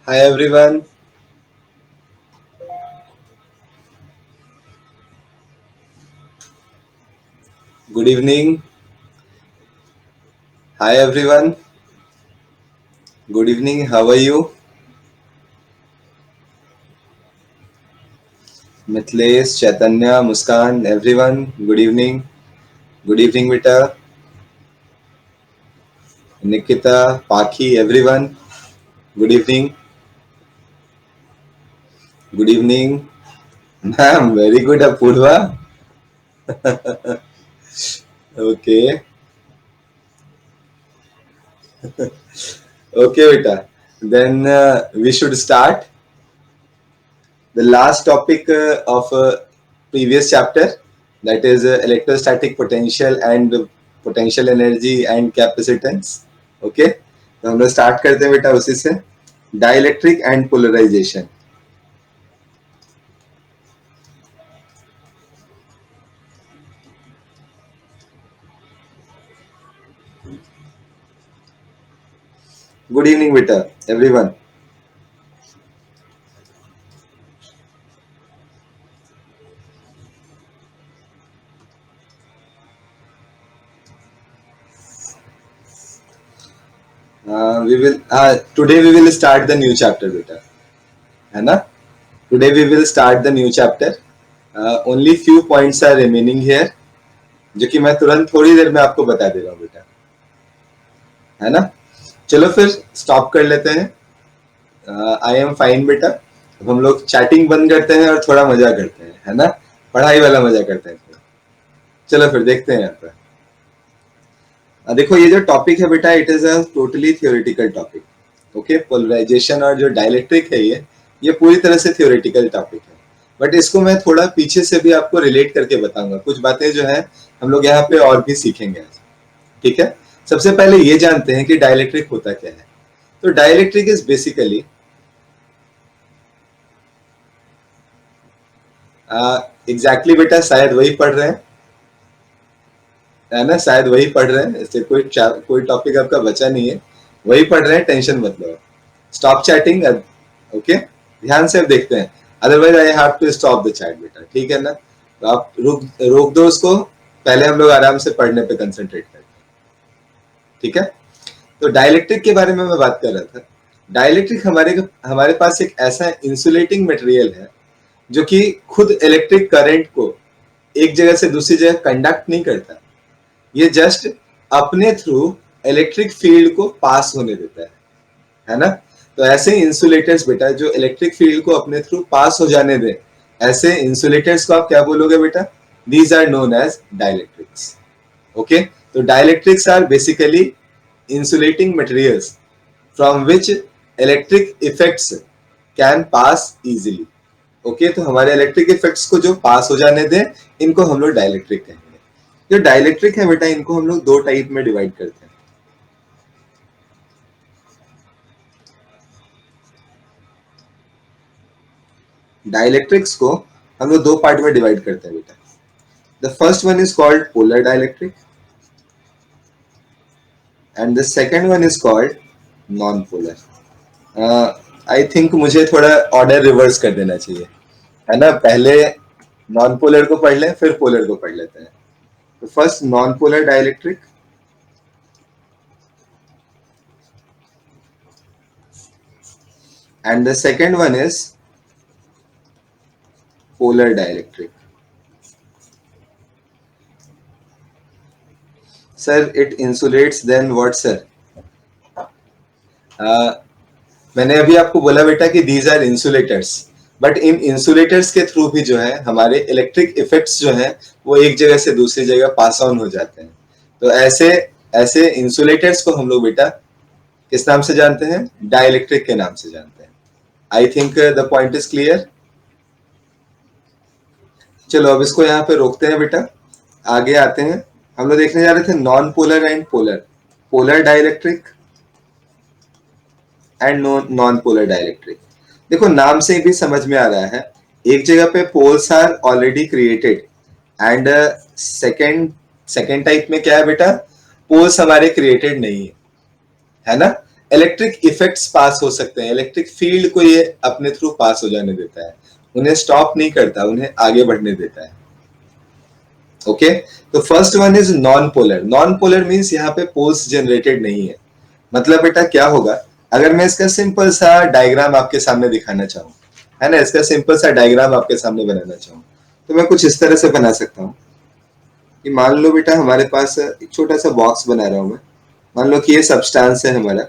Hi everyone, good evening. Hi everyone, good evening. How are you? Mitlesh, Chaitanya, Muskan, everyone, good evening. Good evening, Vita, Nikita, Paki, everyone, good evening. Good evening. Ma'am, very good, Apurva. Okay, okay, Vita. Then we should start the last topic of previous chapter, that is electrostatic potential and potential energy and capacitance. Okay तो हम लोग start करते हैं बेटा उसी से dielectric and polarisation. Good evening बेटा everyone. We will today we will start the new chapter बेटा, है ना. Today we will start the new chapter. Only few points are remaining here, जो कि मैं तुरंत थोड़ी देर में आपको बता दे रहा हूँ बेटा, है ना. चलो फिर स्टॉप कर लेते हैं. आई एम फाइन बेटा. अब हम लोग चैटिंग बंद करते हैं और थोड़ा मजा करते हैं, है ना. पढ़ाई वाला मजा करते हैं थोड़ा. चलो फिर देखते हैं यहाँ पर. देखो ये जो टॉपिक है बेटा, it is a totally theoretical topic. Okay, polarization और जो डायलेक्ट्रिक है ये पूरी तरह से थियोरेटिकल टॉपिक है. बट इसको मैं थोड़ा पीछे से भी आपको रिलेट करके बताऊंगा. कुछ बातें जो है हम लोग यहाँ पे और भी सीखेंगे आज. ठीक है. सबसे पहले ये जानते हैं कि डायलेक्ट्रिक होता क्या है. तो डायलेक्ट्रिक इज बेसिकली एग्जैक्टली बेटा शायद वही पढ़ रहे हैं, है ना. शायद वही पढ़ रहे हैं, इससे कोई टॉपिक आपका बचा नहीं है. वही पढ़ रहे हैं, टेंशन मत लो. Stop chatting. ओके, ध्यान से अब देखते हैं. Otherwise I have to stop the chat बेटा, ठीक है ना. तो आप रोक रोक दो उसको. पहले हम लोग आराम से पढ़ने पे कंसंट्रेट करते हैं. ठीक है. तो डाइलेक्ट्रिक के बारे में मैं बात कर रहा था. डाइलेक्ट्रिक हमारे हमारे पास एक ऐसा इंसुलेटिंग मटेरियल है जो कि खुद इलेक्ट्रिक करंट को एक जगह से दूसरी जगह कंडक्ट नहीं करता. ये जस्ट अपने थ्रू इलेक्ट्रिक फील्ड को पास होने देता है ना. तो ऐसे इंसुलेटर्स बेटा जो इलेक्ट्रिक फील्ड को अपने थ्रू पास हो जाने दें, ऐसे इंसुलेटर्स को आप क्या बोलोगे बेटा? These are known as dielectrics. Okay. तो dielectrics are basically insulating materials from which electric effects can pass easily. Okay, तो हमारे इलेक्ट्रिक इफेक्ट्स को जो पास हो जाने दें, इनको हम लोग डाइलेक्ट्रिक कहेंगे. जो डाइलेक्ट्रिक है बेटा, इनको हम लोग दो टाइप में डिवाइड करते हैं. डाइलेक्ट्रिक्स को हम लोग दो पार्ट में डिवाइड करते हैं बेटा. The first one is called polar dielectric and the second one is called non polar. I think मुझे थोड़ा ऑर्डर रिवर्स कर देना चाहिए, है ना. पहले नॉन पोलर को पढ़ लें, फिर पोलर को पढ़ लेते हैं. तो first non polar dielectric and the second one is polar dielectric. Sir it insulates then what sir? मैंने अभी आपको बोला बेटा कि these are insulators. But in insulators के थ्रू भी जो है हमारे इलेक्ट्रिक इफेक्ट्स जो है वो एक जगह से दूसरी जगह पास ऑन हो जाते हैं. तो ऐसे ऐसे इंसुलेटर्स को हम लोग बेटा किस नाम से जानते हैं? डाइलेक्ट्रिक के नाम से जानते हैं. I think the point is clear. चलो अब इसको यहाँ पे रोकते हैं बेटा, आगे आते हैं. हम लोग देखने जा रहे थे non polar and polar. Polar dielectric and non polar dielectric. देखो नाम से भी समझ में आ रहा है, एक जगह पे poles are already created and second second type में क्या है बेटा? पोल्स हमारे क्रिएटेड नहीं है, है ना. इलेक्ट्रिक इफेक्ट्स पास हो सकते हैं, इलेक्ट्रिक फील्ड को ये अपने थ्रू पास हो जाने देता है, उन्हें स्टॉप नहीं करता, उन्हें आगे बढ़ने देता है। ओके, तो first one is non polar. Non polar means यहाँ पे पोल्स जनरेटेड नहीं है। मतलब बेटा क्या होगा, अगर मैं इसका सिंपल सा डायग्राम आपके सामने दिखाना चाहूँ, है ना, इसका सिंपल सा डायग्राम आपके सामने बनाना चाहूँ, तो मैं कुछ इस तरह से बना सकता हूँ कि मान लो बेटा हमारे पास एक छोटा सा बॉक्स बना रहा हूं मैं, मान लो कि ये सब्सटेंस है हमारा,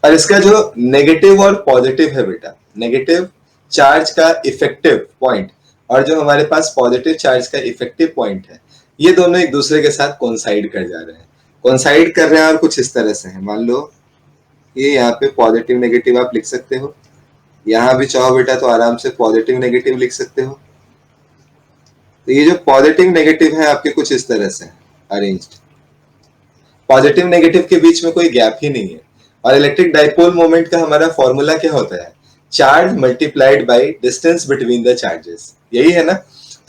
और इसका जो नेगेटिव और पॉजिटिव है बेटा, नेगेटिव चार्ज का इफेक्टिव पॉइंट और जो हमारे पास पॉजिटिव चार्ज का इफेक्टिव पॉइंट है, ये दोनों एक दूसरे के साथ कोइंसाइड कर जा रहे हैं, कोइंसाइड कर रहे हैं, और कुछ इस तरह से है। मान लो ये यहाँ पे पॉजिटिव नेगेटिव आप लिख सकते हो, यहाँ भी चाहो बेटा तो आराम से पॉजिटिव नेगेटिव लिख सकते हो। तो ये जो पॉजिटिव नेगेटिव है आपके कुछ इस तरह से अरेंज्ड, पॉजिटिव नेगेटिव के बीच में कोई गैप ही नहीं है। और इलेक्ट्रिक डाइपोल मोमेंट का हमारा फॉर्मूला क्या होता है, charge multiplied by distance between the charges, यही है ना।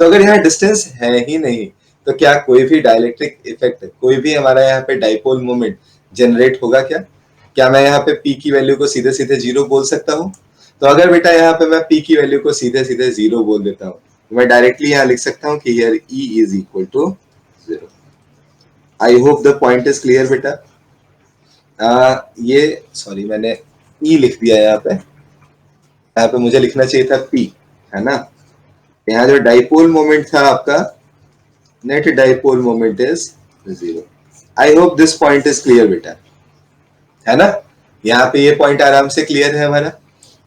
तो अगर यहाँ डिस्टेंस है ही नहीं तो क्या कोई भी डाइलेक्ट्रिक इफेक्ट, कोई भी हमारा यहाँ पे डाइपोल मोमेंट जनरेट होगा क्या? क्या मैं यहाँ पे पी की वैल्यू को सीधे सीधे जीरो बोल सकता हूँ? तो अगर बेटा यहाँ पे मैं पी की वैल्यू को सीधे सीधे जीरो बोल देता हूँ, तो मैं डायरेक्टली यहाँ लिख सकता हूँ कि here E is equal to zero. I hope the point is clear बेटा। ये सॉरी मैंने E लिख दिया यहाँ पे मुझे लिखना चाहिए था P, है ना। यहाँ जो डाइपोल मोमेंट था आपका, net dipole moment is zero. I hope this point is clear बेटा, है ना। यहाँ पे ये पॉइंट आराम से क्लियर है हमारा।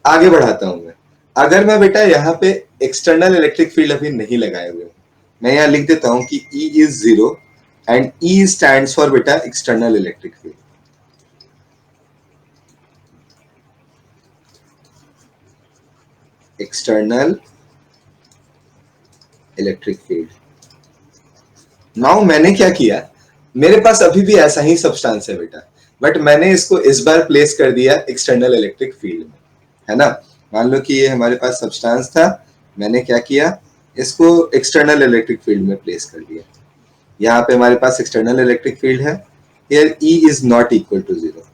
आगे बढ़ाता हूं मैं, अगर मैं बेटा यहाँ पे एक्सटर्नल इलेक्ट्रिक फील्ड अभी नहीं लगाए हुए, मैं यहाँ लिख देता हूं कि E is zero and E stands for बेटा external electric field. External electric field. Now मैंने क्या किया, मेरे पास अभी भी ऐसा ही सब्सटेंस है बेटा, बट मैंने इसको इस बार प्लेस कर दिया एक्सटर्नल इलेक्ट्रिक फील्ड में, है ना। मान लो कि ये हमारे पास सब्सटेंस था, मैंने क्या किया, इसको एक्सटर्नल इलेक्ट्रिक फील्ड में प्लेस कर दिया। यहाँ पे हमारे पास एक्सटर्नल इलेक्ट्रिक फील्ड है, here E is not equal to zero.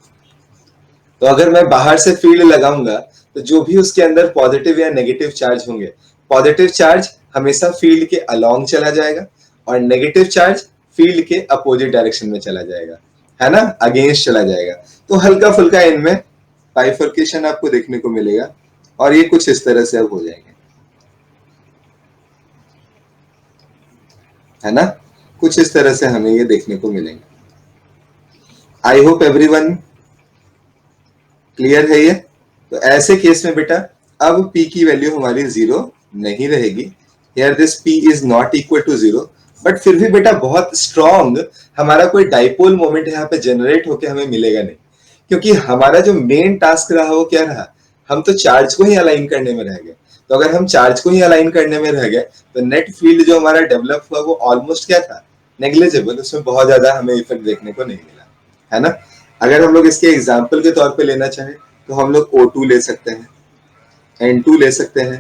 तो अगर मैं बाहर से फील्ड लगाऊंगा तो जो भी उसके अंदर पॉजिटिव या नेगेटिव चार्ज होंगे, पॉजिटिव चार्ज हमेशा फील्ड के अलोंग चला जाएगा और नेगेटिव चार्ज फील्ड के अपोजिट डायरेक्शन में चला जाएगा, है ना, अगेंस्ट चला जाएगा। तो हल्का फुल्का इनमें बाइफर्केशन आपको देखने को मिलेगा और ये कुछ इस तरह से अब हो जाएंगे, है ना, कुछ इस तरह से हमें ये देखने को मिलेंगे। आई होप एवरीवन क्लियर है ये। तो ऐसे केस में बेटा अब P की वैल्यू हमारी जीरो नहीं रहेगी, here this P is not equal to zero, but फिर भी बेटा बहुत स्ट्रॉन्ग हमारा कोई डाइपोल मोमेंट यहाँ पे जनरेट होके हमें मिलेगा नहीं, क्योंकि हमारा जो मेन टास्क रहा वो क्या रहा, हम तो चार्ज को ही अलाइन करने में रह गए। तो अगर हम चार्ज को ही अलाइन करने में रह गए तो नेट फील्ड जो हमारा डेवलप हुआ वो ऑलमोस्ट क्या था, नेग्लिजिबल, उसमें बहुत ज्यादा हमें इफेक्ट देखने को नहीं मिला, है ना। अगर हम लोग इसके एग्जाम्पल के तौर पे लेना चाहें तो हम लोग O2 ले सकते हैं, N2 ले सकते हैं।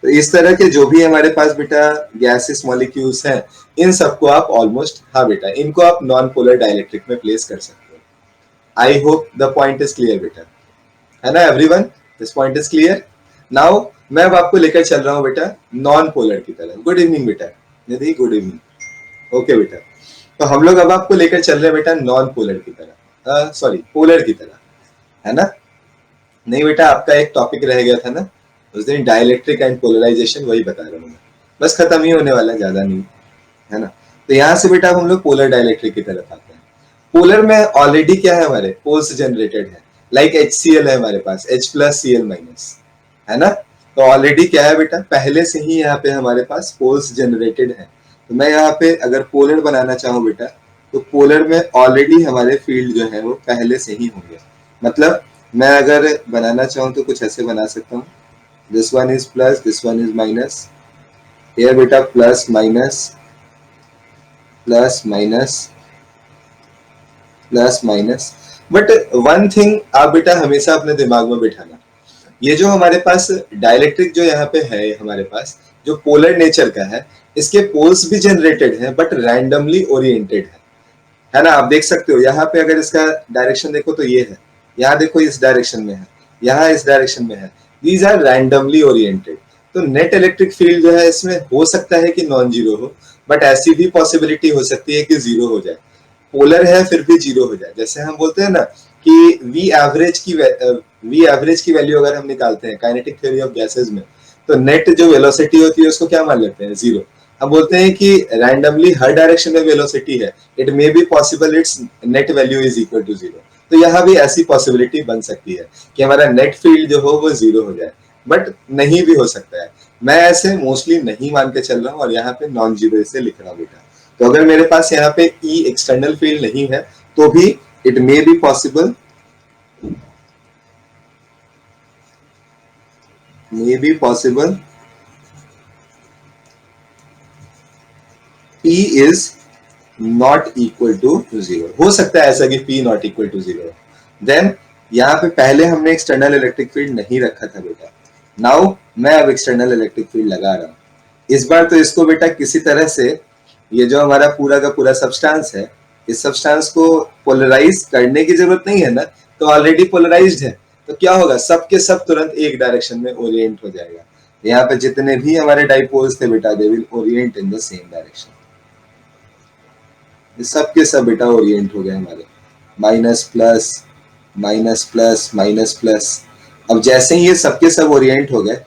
तो इस तरह के जो भी हमारे पास बेटा गैसेस मॉलिक्यूल्स हैं, इन सबको आप ऑलमोस्ट, हाँ बेटा, इनको आप नॉन पोलर डाइलेक्ट्रिक में प्लेस कर सकते हो। आई hope the point is clear बेटा, है ना everyone, this point is clear. Now मैं अब आपको लेकर चल रहा हूँ बेटा नॉन पोलर की तरफ। गुड इवनिंग बेटा, निधि गुड इवनिंग। ओके बेटा, तो हम लोग अब आपको लेकर चल रहे हैं बेटा नॉन पोलर की तरफ, सॉरी पोलर की तरफ, है ना। नहीं बेटा, आपका एक टॉपिक रह गया था ना उस दिन, डाइलेक्ट्रिक एंड पोलराइजेशन, वही बता रहा हूँ मैं, बस खत्म ही होने वाला है, ज्यादा नहीं, है ना। तो यहाँ से बेटा हम लोग पोलर डाइलेक्ट्रिक की तरफ आते हैं। पोलर में ऑलरेडी क्या है, हमारे पोल्स जनरेटेड है, लाइक HCl है हमारे पास, H प्लस Cl माइनस, है ना। तो ऑलरेडी क्या है बेटा, पहले से ही यहाँ पे हमारे पास पोल्स जनरेटेड है। तो मैं यहाँ पे अगर पोलर बनाना चाहूँ बेटा, तो पोलर में ऑलरेडी हमारे फील्ड जो है वो पहले से ही होंगे। मतलब मैं अगर बनाना चाहूँ तो कुछ ऐसे बना सकता हूँ, this one is plus, this one is minus, here बेटा plus minus plus minus plus minus. But one thing आप बेटा हमेशा अपने दिमाग में बिठाना, ये जो हमारे पास डाइलेक्ट्रिक जो यहाँ पे है हमारे पास, जो पोलर नेचर का है, इसके पोल्स भी जनरेटेड है बट रैंडमली ओरिएंटेड है ना। आप देख सकते हो यहाँ पे, अगर इसका डायरेक्शन देखो तो ये है, यहाँ देखो इस डायरेक्शन में है, यहाँ इस डायरेक्शन में है, दीज आर रैंडमली ओरिएंटेड। तो नेट इलेक्ट्रिक फील्ड जो है इसमें हो सकता है कि नॉन जीरो हो, बट ऐसी भी पॉसिबिलिटी हो सकती है कि जीरो हो जाए, पोलर है फिर भी जीरो हो जाए। जैसे हम बोलते हैं ना कि वी एवरेज की वैल्यू अगर हम निकालते हैं काइनेटिक थ्योरी ऑफ गैसेस में, तो नेट जो वेलोसिटी होती है उसको क्या मान लेते हैं, जीरो। हम बोलते हैं कि रैंडमली हर डायरेक्शन में वेलोसिटी है, it may be possible it's net value is equal to zero. तो यहाँ भी ऐसी पॉसिबिलिटी बन सकती है कि हमारा नेट फील्ड जो हो वो जीरो हो जाए, बट नहीं भी हो सकता है। मैं ऐसे मोस्टली नहीं मान के चल रहा हूँ और यहाँ पे नॉन जीरो इसे लिख रहा हूँ बेटा। तो अगर मेरे पास यहाँ पे ई एक्सटर्नल फील्ड नहीं है तो भी it may be possible, may be possible P is not equal to zero. हो सकता है ऐसा कि P not equal to zero. Then यहाँ पे पहले हमने एक्सटर्नल इलेक्ट्रिक फील्ड नहीं रखा था बेटा, नाउ मैं अब एक्सटर्नल इलेक्ट्रिक फील्ड लगा रहा हूँ। इस बार तो इसको बेटा किसी तरह से, ये जो हमारा पूरा का पूरा सब्सटेंस है, इस सब्सटेंस को पोलराइज करने की जरूरत नहीं है ना, तो ऑलरेडी पोलराइज्ड है। तो क्या होगा, सब के सब तुरंत एक डायरेक्शन में ओरिएंट हो जाएगा। यहाँ पे जितने भी हमारे डाइपोल्स थे बेटा, they will Orient in the same direction. सब के सब बेटा ओरिएंट हो गए हमारे, minus plus minus plus minus plus. अब जैसे ही ये सबके सब ओरिएंट हो गए,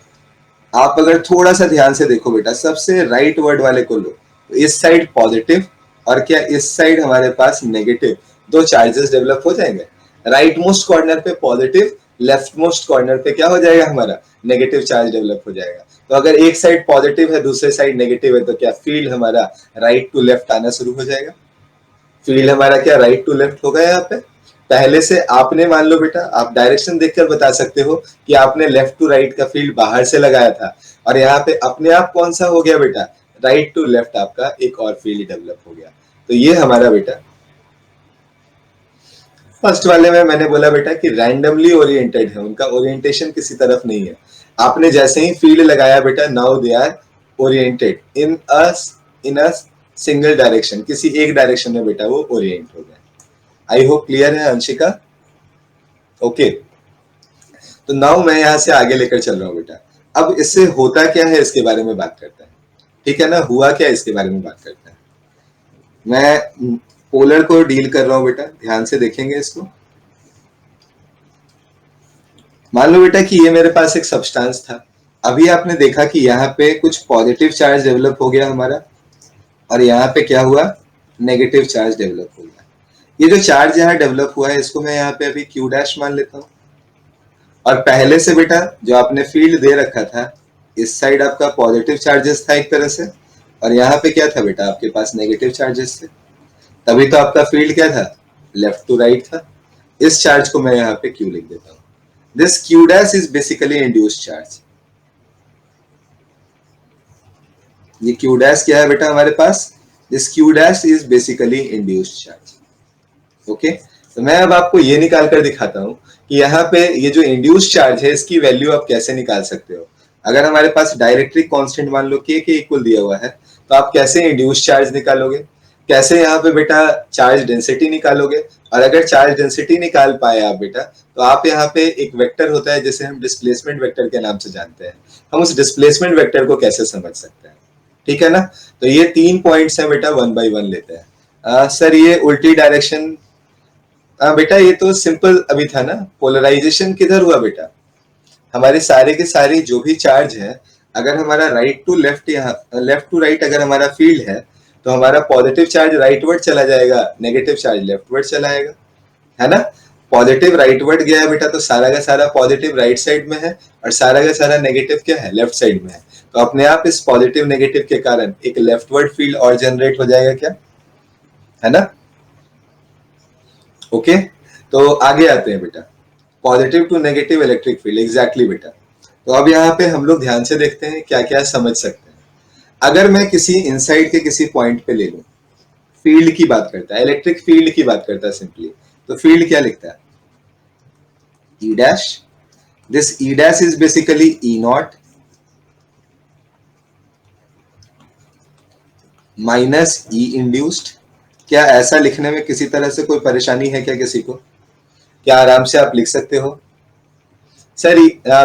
आप अगर थोड़ा सा ध्यान से देखो बेटा, सबसे राइट वर्ड वाले को लो, तो इस साइड पॉजिटिव और क्या इस साइड हमारे पास नेगेटिव, दो चार्जेस डेवलप हो जाएंगे। राइट मोस्ट कॉर्नर पे पॉजिटिव, लेफ्ट मोस्ट कॉर्नर पे क्या हो जाएगा हमारा, नेगेटिव चार्ज डेवलप हो जाएगा। तो अगर एक साइड पॉजिटिव है दूसरे साइड नेगेटिव है, तो क्या फील्ड हमारा राइट टू लेफ्ट आना शुरू हो जाएगा। फील्ड हमारा क्या राइट टू लेफ्ट होगा। यहाँ पे पहले से आपने मान लो बेटा, आप डायरेक्शन देखकर बता सकते हो कि आपने लेफ्ट टू राइट का फील्ड बाहर से लगाया था, और यहाँ पे अपने आप कौन सा हो गया बेटा, राइट टू लेफ्ट आपका एक और फील्ड डेवलप हो गया। तो ये हमारा बेटा फर्स्ट वाले में मैंने बोला बेटा कि रैंडमली ओरिएंटेड है, उनका ओरिएंटेशन किसी तरफ नहीं है। आपने जैसे ही फील्ड लगाया बेटा, now they are oriented in a single direction, किसी एक डायरेक्शन में बेटा वो ओरिएंट हो गए। आई होप क्लियर है अंशिका, ओके। तो नाउ मैं यहां से आगे लेकर चल रहा हूं बेटा। अब इससे होता क्या है इसके बारे में बात करते हैं, ठीक है ना, हुआ क्या इसके बारे में बात करते हैं। मैं पोलर को डील कर रहा हूं बेटा, ध्यान से देखेंगे इसको। मान लो बेटा कि ये मेरे पास एक सब्सटेंस था, अभी आपने देखा कि यहाँ पे कुछ पॉजिटिव चार्ज डेवलप हो गया हमारा, और यहाँ पे क्या हुआ, नेगेटिव चार्ज डेवलप हो गया। ये जो चार्ज यहाँ डेवलप हुआ है इसको मैं यहाँ पे अभी क्यू डैश मान लेता हूँ। और पहले से बेटा जो आपने फील्ड दे रखा था, इस साइड आपका पॉजिटिव चार्जेस था एक तरह से, और यहाँ पे क्या था बेटा, आपके पास नेगेटिव चार्जेस थे। तभी तो आपका फील्ड क्या था, लेफ्ट टू राइट था। इस चार्ज को मैं यहाँ पे क्यू लिख देता हूँ। This Q dash is basically induced charge. ये क्यू डैश क्या है बेटा हमारे पास, this Q dash is basically induced charge. Okay, तो मैं अब आपको ये निकाल कर दिखाता हूं कि यहाँ पे ये जो इंड्यूस चार्ज है इसकी वैल्यू आप कैसे निकाल सकते हो। अगर हमारे पास डायरेक्ट्रिक कांस्टेंट मान लो के इक्वल दिया हुआ है, तो आप कैसे इंड्यूस चार्ज निकालोगे, कैसे यहाँ पे बेटा चार्ज डेंसिटी निकालोगे। और अगर चार्ज डेंसिटी निकाल पाए आप बेटा, तो आप यहाँ पे एक वेक्टर होता है जिसे हम डिस्प्लेसमेंट वेक्टर के नाम से जानते हैं, हम उस डिस्प्लेसमेंट वेक्टर को कैसे समझ सकते हैं, ठीक है ना। तो ये 3 पॉइंट्स हैं बेटा, 1 बाय 1 लेते हैं। सर ये उल्टी डायरेक्शन, बेटा ये तो सिंपल अभी था ना, पोलराइजेशन किधर हुआ बेटा, हमारे सारे के सारे जो भी चार्ज है, अगर हमारा राइट टू लेफ्ट, यहाँ लेफ्ट टू राइट अगर हमारा फील्ड है, तो हमारा पॉजिटिव चार्ज राइटवर्ड चला जाएगा, नेगेटिव चार्ज लेफ्टवर्ड चला आएगा, है ना। पॉजिटिव राइटवर्ड गया है बेटा, तो सारा का सारा पॉजिटिव राइट साइड में है, और सारा का सारा नेगेटिव क्या है, लेफ्ट साइड में है। तो अपने आप इस पॉजिटिव नेगेटिव के कारण एक लेफ्टवर्ड फील्ड और जनरेट हो जाएगा क्या, है ना। ओके, तो आगे आते हैं बेटा, positive to negative electric field, exactly बेटा। तो अब यहाँ पे हम लोग ध्यान से देखते हैं क्या क्या समझ सकते हैं। अगर मैं किसी इनसाइड के किसी पॉइंट पे ले लूं, फील्ड की बात करता है, इलेक्ट्रिक फील्ड की बात करता है सिंपली, तो फील्ड क्या लिखता है, ई dash, this E dash is basically E not minus E induced. क्या ऐसा लिखने में किसी तरह से कोई परेशानी है क्या किसी को, क्या आराम से आप लिख सकते हो? सर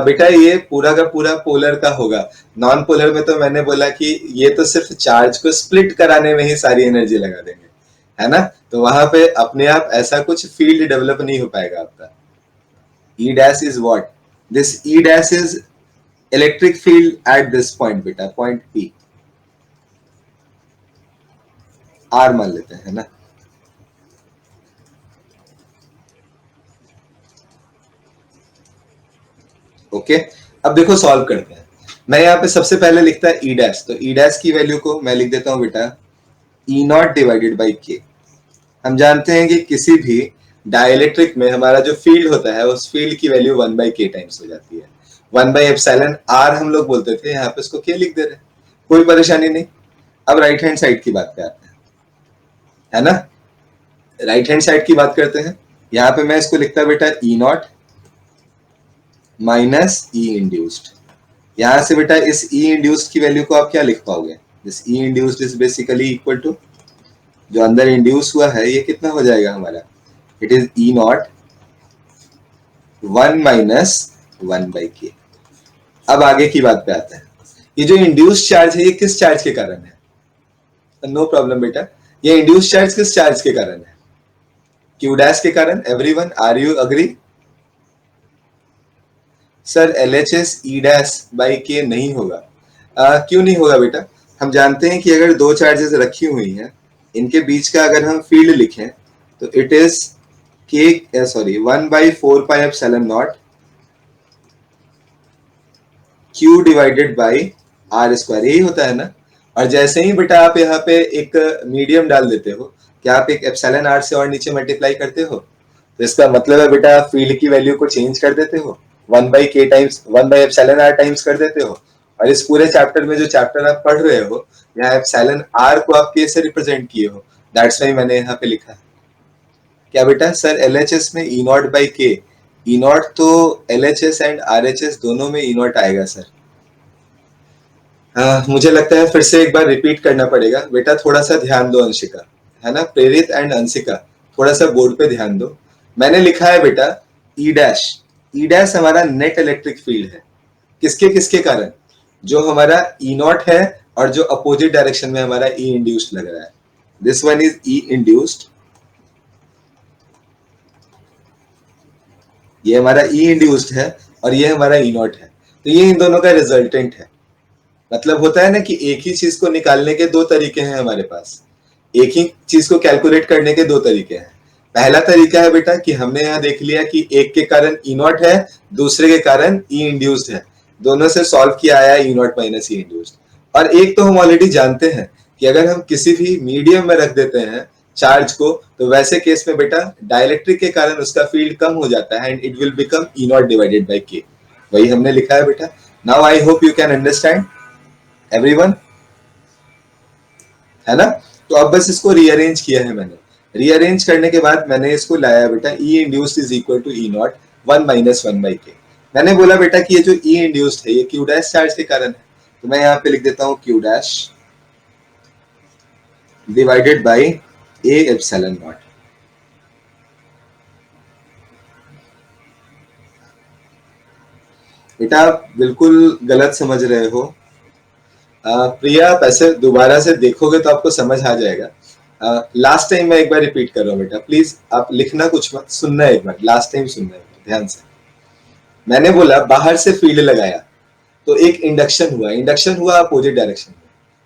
बेटा ये पूरा का पूरा पोलर का होगा। नॉन पोलर में तो मैंने बोला कि ये तो सिर्फ चार्ज को स्प्लिट कराने में ही सारी एनर्जी लगा देंगे, है ना? तो वहां पे अपने आप ऐसा कुछ फील्ड डेवलप नहीं हो पाएगा आपका। ई dash is what? This E dash is electric field at this point बेटा, पॉइंट पी। आर मान लेते हैं, है ना? ओके, अब देखो सॉल्व करते हैं। मैं यहाँ पे सबसे पहले लिखता है ई डैश, तो ई डैश की वैल्यू को मैं लिख देता हूँ बेटा ई नॉट डिवाइडेड बाई के। हम जानते हैं कि किसी भी डाइलेक्ट्रिक में हमारा जो फील्ड होता है उस फील्ड की वैल्यू 1/k टाइम्स हो जाती है। 1/एप्सिलॉन आर हम लोग बोलते थे, यहाँ पे इसको के लिख दे रहे हैं, कोई परेशानी नहीं। अब राइट हैंड साइड की बात पे आते हैं, है ना? राइट हैंड साइड की बात करते हैं। यहाँ पे मैं इसको लिखता बेटा ई नॉट माइनस ई इंड्यूस्ड। यहां से बेटा इस ई इंड्यूस्ड की वैल्यू को आप क्या लिख पाओगे? This E induced is basically equal to, जो अंदर इंड्यूस हुआ है ये कितना हो जाएगा हमारा? It is E not 1 minus 1/k। अब आगे की बात पे आते हैं। ये जो इंड्यूस चार्ज है ये किस चार्ज के कारण है? नो प्रॉब्लम बेटा, ये इंड्यूस चार्ज किस चार्ज के कारण है? क्यू डैश के कारण। Everyone are you agree? Sir LHS E dash by K नहीं होगा। क्यों नहीं होगा बेटा? हम जानते हैं कि अगर दो चार्जेस रखी हुई हैं, इनके बीच का अगर हम फील्ड लिखें तो it is K, sorry 1/4πε0 Q divided by R square, यही होता है ना? और जैसे ही बेटा आप यहाँ पे एक मीडियम डाल देते हो, क्या आप एक एप्सिलॉन आर से और नीचे मल्टीप्लाई करते हो? तो इसका मतलब है बेटा आप फील्ड की वैल्यू को चेंज कर देते हो, 1/k टाइम्स 1/एप्सिलॉन आर टाइम्स कर देते हो। और इस पूरे चैप्टर में जो चैप्टर आप पढ़ रहे हो, यहाँ एप्सिलॉन आर को आप के से रिप्रेजेंट किए हो, दैट्स वाई मैंने यहाँ पे लिखा है। क्या बेटा? सर LHS में ई नॉट बाई के, ई नॉट तो LHS एंड RHS दोनों में ई नॉट आएगा सर। मुझे लगता है फिर से एक बार रिपीट करना पड़ेगा बेटा, थोड़ा सा ध्यान दो अंशिका, है ना? प्रेरित एंड अंशिका, थोड़ा सा बोर्ड पे ध्यान दो। मैंने लिखा है बेटा ई डैश, ई डैश हमारा नेट इलेक्ट्रिक फील्ड है। किसके किसके कारण? जो हमारा ई नॉट है और जो अपोजिट डायरेक्शन में हमारा ई इंड्यूस्ड लग रहा है। This one is E induced, ये हमारा ई इंड्यूस्ड है और ये हमारा ई नॉट है। तो ये इन दोनों का रिजल्टेंट है। मतलब होता है ना कि एक ही चीज को निकालने के दो तरीके हैं हमारे पास, एक ही चीज को कैलकुलेट करने के दो तरीके हैं। पहला तरीका है बेटा कि हमने यहाँ देख लिया कि एक के कारण ई नॉट है, दूसरे के कारण ई इंड्यूस्ड है, दोनों से सॉल्व किया आया ई नॉट माइनस ई इंड्यूस्ड। और एक तो हम ऑलरेडी जानते हैं कि अगर हम किसी भी मीडियम में रख देते हैं चार्ज को, तो वैसे केस में बेटा डाइलेक्ट्रिक के कारण उसका फील्ड कम हो जाता है and it will become E not divided by के। वही हमने लिखा है बेटा। Now I hope you can understand everyone, है ना? तो अब बस इसको रीअरेंज किया है मैंने। रीअरेंज करने के बाद मैंने इसको लाया बेटा E induced is equal to E not 1 minus 1/k। मैंने बोला बेटा कि ये जो ई इंड्यूस्ड है ये क्यू डैश चार्ज के कारण है, तो मैं यहाँ पे लिख देता हूँ Q dash divided by A epsilon not. बेटा आप बिल्कुल गलत समझ रहे हो। प्रिया आप ऐसे दोबारा से देखोगे तो आपको समझ आ जाएगा। लास्ट टाइम मैं एक बार रिपीट कर रहा हूँ बेटा, प्लीज आप लिखना कुछ मत, सुनना एक बार, लास्ट टाइम सुनना एक बार ध्यान से। मैंने बोला बाहर से फील्ड लगाया तो एक इंडक्शन हुआ, इंडक्शन हुआ अपोजिट डायरेक्शन में,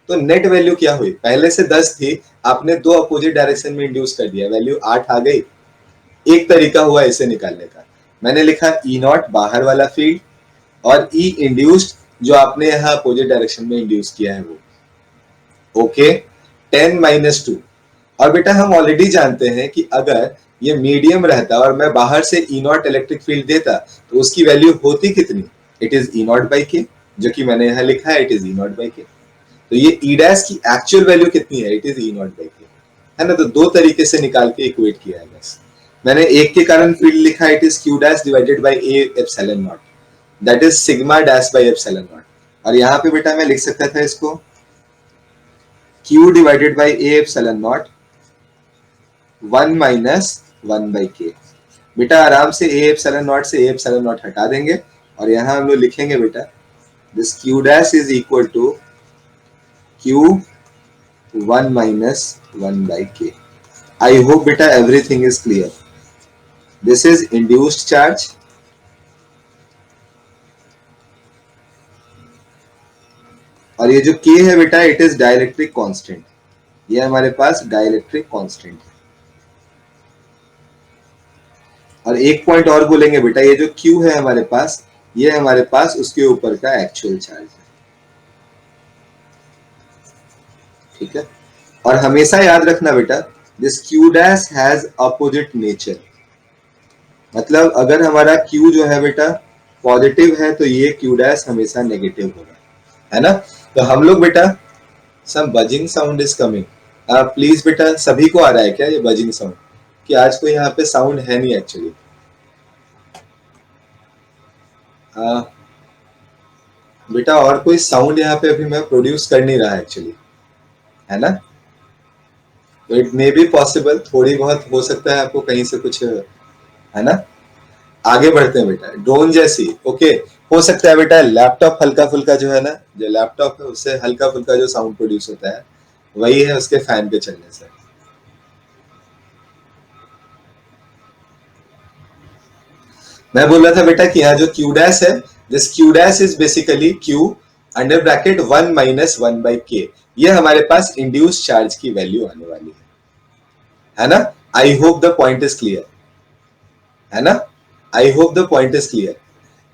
तो नेट वैल्यू क्या हुई? पहले से 10 थी, आपने दो अपोजिट डायरेक्शन में इंड्यूस कर दिया, वैल्यू 8 आ गई। एक तरीका हुआ इसे निकालने का, मैंने लिखा ई नॉट बाहर वाला फील्ड और ई इंड्यूस्ड जो आपने यहाँ अपोजिट डायरेक्शन में इंड्यूस किया है वो। Okay, 10 minus 2। और बेटा हम ऑलरेडी जानते हैं कि अगर ये मीडियम रहता और मैं बाहर से ई नॉट इलेक्ट्रिक फील्ड देता तो उसकी वैल्यू होती कितनी? It is E not by के, जो कि मैंने यहाँ लिखा है it is E not by के। तो ये ई डैश की एक्चुअल वैल्यू कितनी है? It is E not by के, है ना? तो दो तरीके से निकाल के इक्वेट किया है बस। मैंने एक के कारण फील्ड लिखा it is Q dash divided by A epsilon not, that is sigma dash by epsilon not. और यहाँ पे बेटा मैं लिख सकता था इसको Q divided by A epsilon not 1 minus 1/k। बेटा आराम से ए एप्सिलॉन नॉट से ए एप्सिलॉन नॉट हटा देंगे और यहाँ हम लोग लिखेंगे बेटा this Q dash is equal to Q 1 minus 1 by k. I hope beta everything is clear. This is induced charge. और ये जो k है बेटा इट इज डाइलेक्ट्रिक कांस्टेंट. ये हमारे पास डाइलेक्ट्रिक कांस्टेंट है. और एक पॉइंट और बोलेंगे बेटा ये जो q है हमारे पास ये हमारे पास उसके ऊपर का एक्चुअल चार्ज है. ठीक है. और हमेशा याद रखना बेटा this q dash has opposite nature. मतलब अगर हमारा q जो है बेटा पॉजिटिव है तो ये q डैश हमेशा नेगेटिव होगा, है ना. तो हम लोग बेटा some buzzing sound is coming. Please बेटा सभी को आ रहा है क्या ये बजिंग साउंड? कि आज कोई यहाँ पे साउंड है नहीं एक्चुअली. बेटा और कोई साउंड यहाँ पे अभी मैं प्रोड्यूस कर नहीं रहा एक्चुअली, है ना. तो इट मे बी पॉसिबल थोड़ी बहुत हो सकता है आपको कहीं से कुछ, है ना. आगे बढ़ते हैं बेटा. ड्रोन जैसी ओके हो सकता है बेटा लैपटॉप हल्का फुल्का जो है ना जो लैपटॉप है उससे हल्का फुल्का जो साउंड प्रोड्यूस होता है वही है उसके फैन पे चलने से. मैं बोल रहा था बेटा कि यहाँ जो क्यू डैश है this Q dash is basically Q under bracket 1 minus 1 by k. ये हमारे पास इंड्यूस चार्ज की वैल्यू आने वाली है ना. I hope the point is clear, है ना. I hope the point is clear.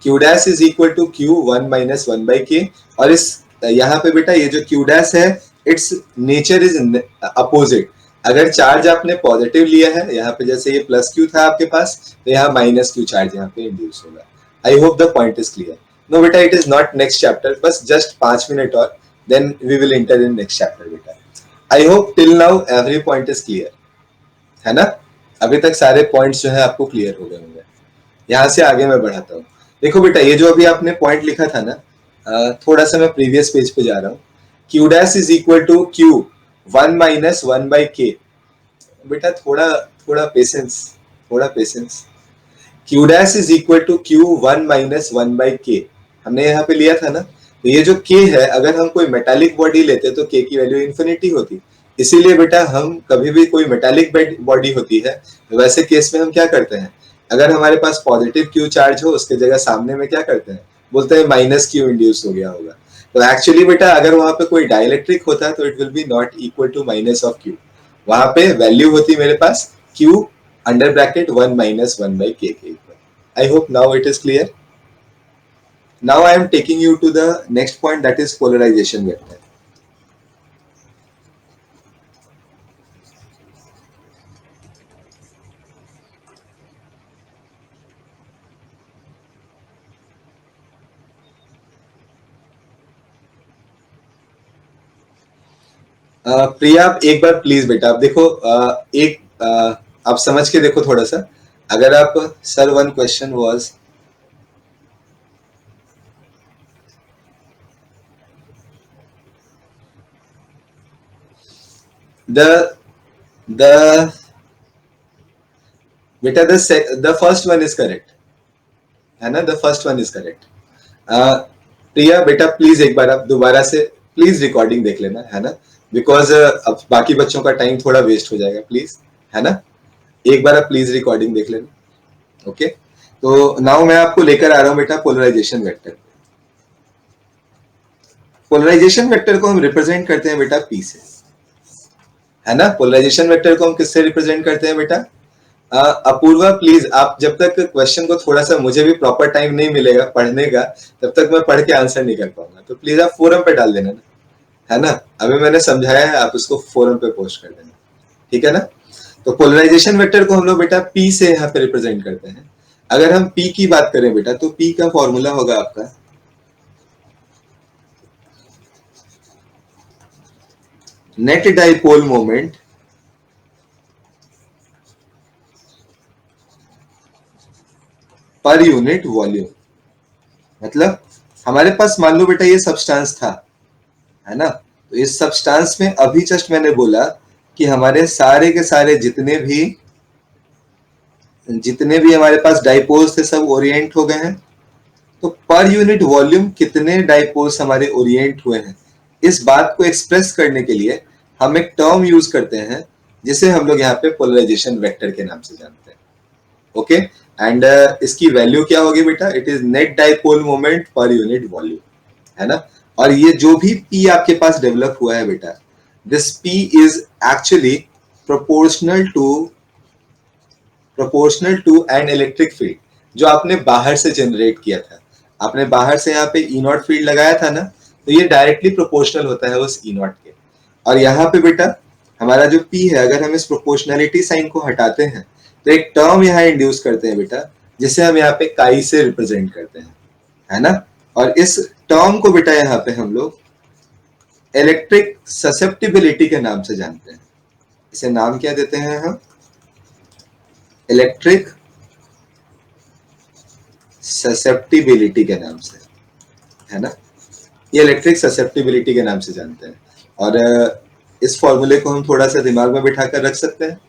Q dash is equal to Q 1 minus 1 by k. और इस यहाँ पे बेटा ये जो क्यू डैश है इट्स नेचर इज अपोजिट. अगर चार्ज आपने पॉजिटिव लिया है यहाँ पे जैसे ये प्लस क्यू था आपके पास तो यहाँ माइनस क्यू चार्ज यहाँ पे इंड्यूस होगा. I hope the point is clear. No बेटा it is not next chapter. बस जस्ट 5 मिनट और then we will enter in next chapter बेटा. I hope till now every point is clear, है ना. अभी तक सारे पॉइंट्स जो है आपको क्लियर हो गए होंगे. यहाँ से आगे मैं बढ़ाता हूँ. देखो बेटा ये जो अभी आपने पॉइंट लिखा था ना थोड़ा सा मैं प्रीवियस पेज पे जा रहा हूँ. Q dash is equal to Q 1 minus 1 by k. बेटा थोड़ा थोड़ा पेशेंस, थोड़ा patience. Q dash is equal to Q 1 minus 1 by k हमने यहाँ पे लिया था ना. तो ये जो k है अगर हम कोई मेटालिक बॉडी लेते तो k की वैल्यू इन्फिनिटी होती. इसीलिए बेटा हम कभी भी कोई मेटालिक बॉडी होती है तो वैसे केस में हम क्या करते हैं अगर हमारे पास पॉजिटिव क्यू चार्ज हो उसके जगह सामने में क्या करते हैं बोलते हैं माइनस क्यू इंड्यूस हो गया होगा. तो एक्चुअली बेटा अगर वहां पे कोई डाइलेक्ट्रिक होता है तो it will be not equal to minus of Q. वहां पे वैल्यू होती मेरे पास Q under bracket 1 minus 1 by k के equal. I hope now it is clear. Now I am taking you to the next point that is polarisation vector. Priya आप एक बार please बेटा आप देखो आप समझ के देखो थोड़ा सा. अगर आप sir one question was the बेटा the first one is correct, है ना. The first one is correct. Priya बेटा प्लीज एक बार आप दोबारा से प्लीज रिकॉर्डिंग देख लेना, है ना. बिकॉज अब बाकी बच्चों का टाइम थोड़ा वेस्ट हो जाएगा प्लीज, है ना. एक बार आप प्लीज रिकॉर्डिंग देख लेना. ओके तो नाउ मैं आपको लेकर आ रहा हूं बेटा पोलराइजेशन वेक्टर. पोलराइजेशन वेक्टर को हम रिप्रेजेंट करते हैं बेटा पी से, है ना. पोलराइजेशन वेक्टर को हम किससे रिप्रेजेंट करते हैं बेटा. अपूर्वा प्लीज आप जब तक क्वेश्चन को थोड़ा सा मुझे भी प्रॉपर टाइम नहीं मिलेगा पढ़ने का तब तक मैं पढ़ के आंसर नहीं कर पाऊंगा. तो प्लीज आप फोरम पे डाल देना ना, है ना. अभी मैंने समझाया है आप उसको फोरम पे पोस्ट कर देना, ठीक है ना. तो पोलराइजेशन वेक्टर को हम लोग बेटा पी से यहाँ पे रिप्रेजेंट करते हैं. अगर हम पी की बात करें बेटा तो पी का फॉर्मूला होगा आपका नेट डाइपोल मोमेंट पर यूनिट वॉल्यूम. मतलब हमारे पास मान लो बेटा ये सब्सटेंस था, है ना. तो इस सब्सटेंस में अभी जस्ट मैंने बोला कि हमारे सारे के सारे जितने भी जितने भी हमारे पास डाइपोल्स थे सब ओरिएंट हो गए हैं। तो पर यूनिट वॉल्यूम कितने डाइपोल्स हमारे ओरिएंट हुए हैं, इस बात को एक्सप्रेस करने के लिए हम एक टर्म यूज करते हैं जिसे हम लोग यहाँ पे पोलराइजेशन वेक्टर के नाम से जानते हैं। ओके, एंड इसकी वैल्यू क्या होगी बेटा, it is net dipole moment पर यूनिट वॉल्यूम, है ना। और ये जो भी पी आपके पास डेवलप हुआ है बेटा, this P is actually proportional to an electric field जो आपने बाहर से जनरेट किया था। आपने बाहर से यहाँ पे ई नॉट फील्ड लगाया था ना, तो ये डायरेक्टली प्रोपोर्शनल होता है उस ई नॉट के। और यहाँ पे बेटा हमारा जो पी है, अगर हम इस प्रोपोर्शनलिटी साइन को हटाते हैं तो एक टर्म यहाँ इंड्यूस करते हैं बेटा, जिसे हम यहाँ पे काई से रिप्रेजेंट करते हैं, है ना। और इस टर्म को बेटा यहाँ पे हम लोग इलेक्ट्रिक ससेप्टिबिलिटी के नाम से जानते हैं। इसे नाम क्या देते हैं हम, इलेक्ट्रिक ससेप्टिबिलिटी के नाम से, है ना। ये इलेक्ट्रिक ससेप्टिबिलिटी के नाम से जानते हैं। और इस फॉर्मूले को हम थोड़ा सा दिमाग में बिठा कर रख सकते हैं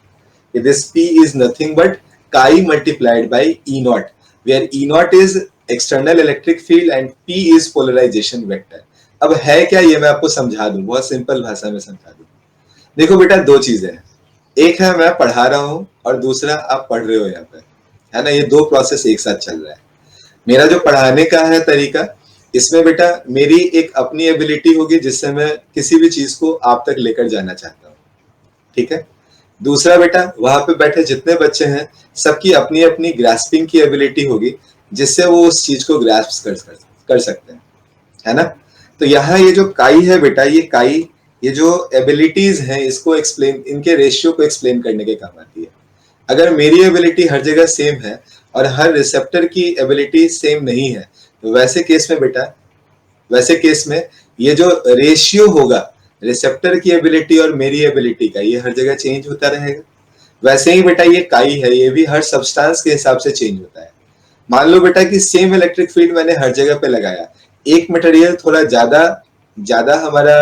कि this P is nothing but chi multiplied by E naught, where E naught is external electric field and P is polarization vector। अब है क्या ये मैं आपको समझा दूं, बहुत सिंपल भाषा में समझा दूं। देखो बेटा दो चीजें हैं, एक है मैं पढ़ा रहा हूं और दूसरा आप पढ़ रहे हो यहाँ पे, है ना। ये दो प्रोसेस एक साथ चल रहा है। मेरा जो पढ़ाने का है तरीका, इसमें बेटा मेरी एक अपनी एबिलिटी होगी जिससे मैं किसी भी चीज को आप तक लेकर जाना चाहता हूँ, ठीक है। दूसरा बेटा वहां पे बैठे जितने बच्चे हैं सबकी अपनी अपनी ग्रास्पिंग की एबिलिटी होगी जिससे वो उस चीज को ग्रास्प कर सकते हैं, है ना। तो यहाँ ये जो काई है बेटा, ये काई ये जो एबिलिटीज हैं इसको एक्सप्लेन, इनके रेशियो को एक्सप्लेन करने के काम आती है। अगर मेरी एबिलिटी हर जगह सेम है और हर रिसेप्टर की एबिलिटी सेम नहीं है, तो वैसे केस में बेटा, वैसे केस में ये जो रेशियो होगा रिसेप्टर की एबिलिटी और मेरी एबिलिटी का, ये हर जगह चेंज होता रहेगा। वैसे ही बेटा ये काई है, ये भी हर सब्सटेंस के हिसाब से चेंज होता है। मान लो बेटा कि सेम इलेक्ट्रिक फील्ड मैंने हर जगह पे लगाया, एक मटेरियल थोड़ा ज्यादा ज्यादा हमारा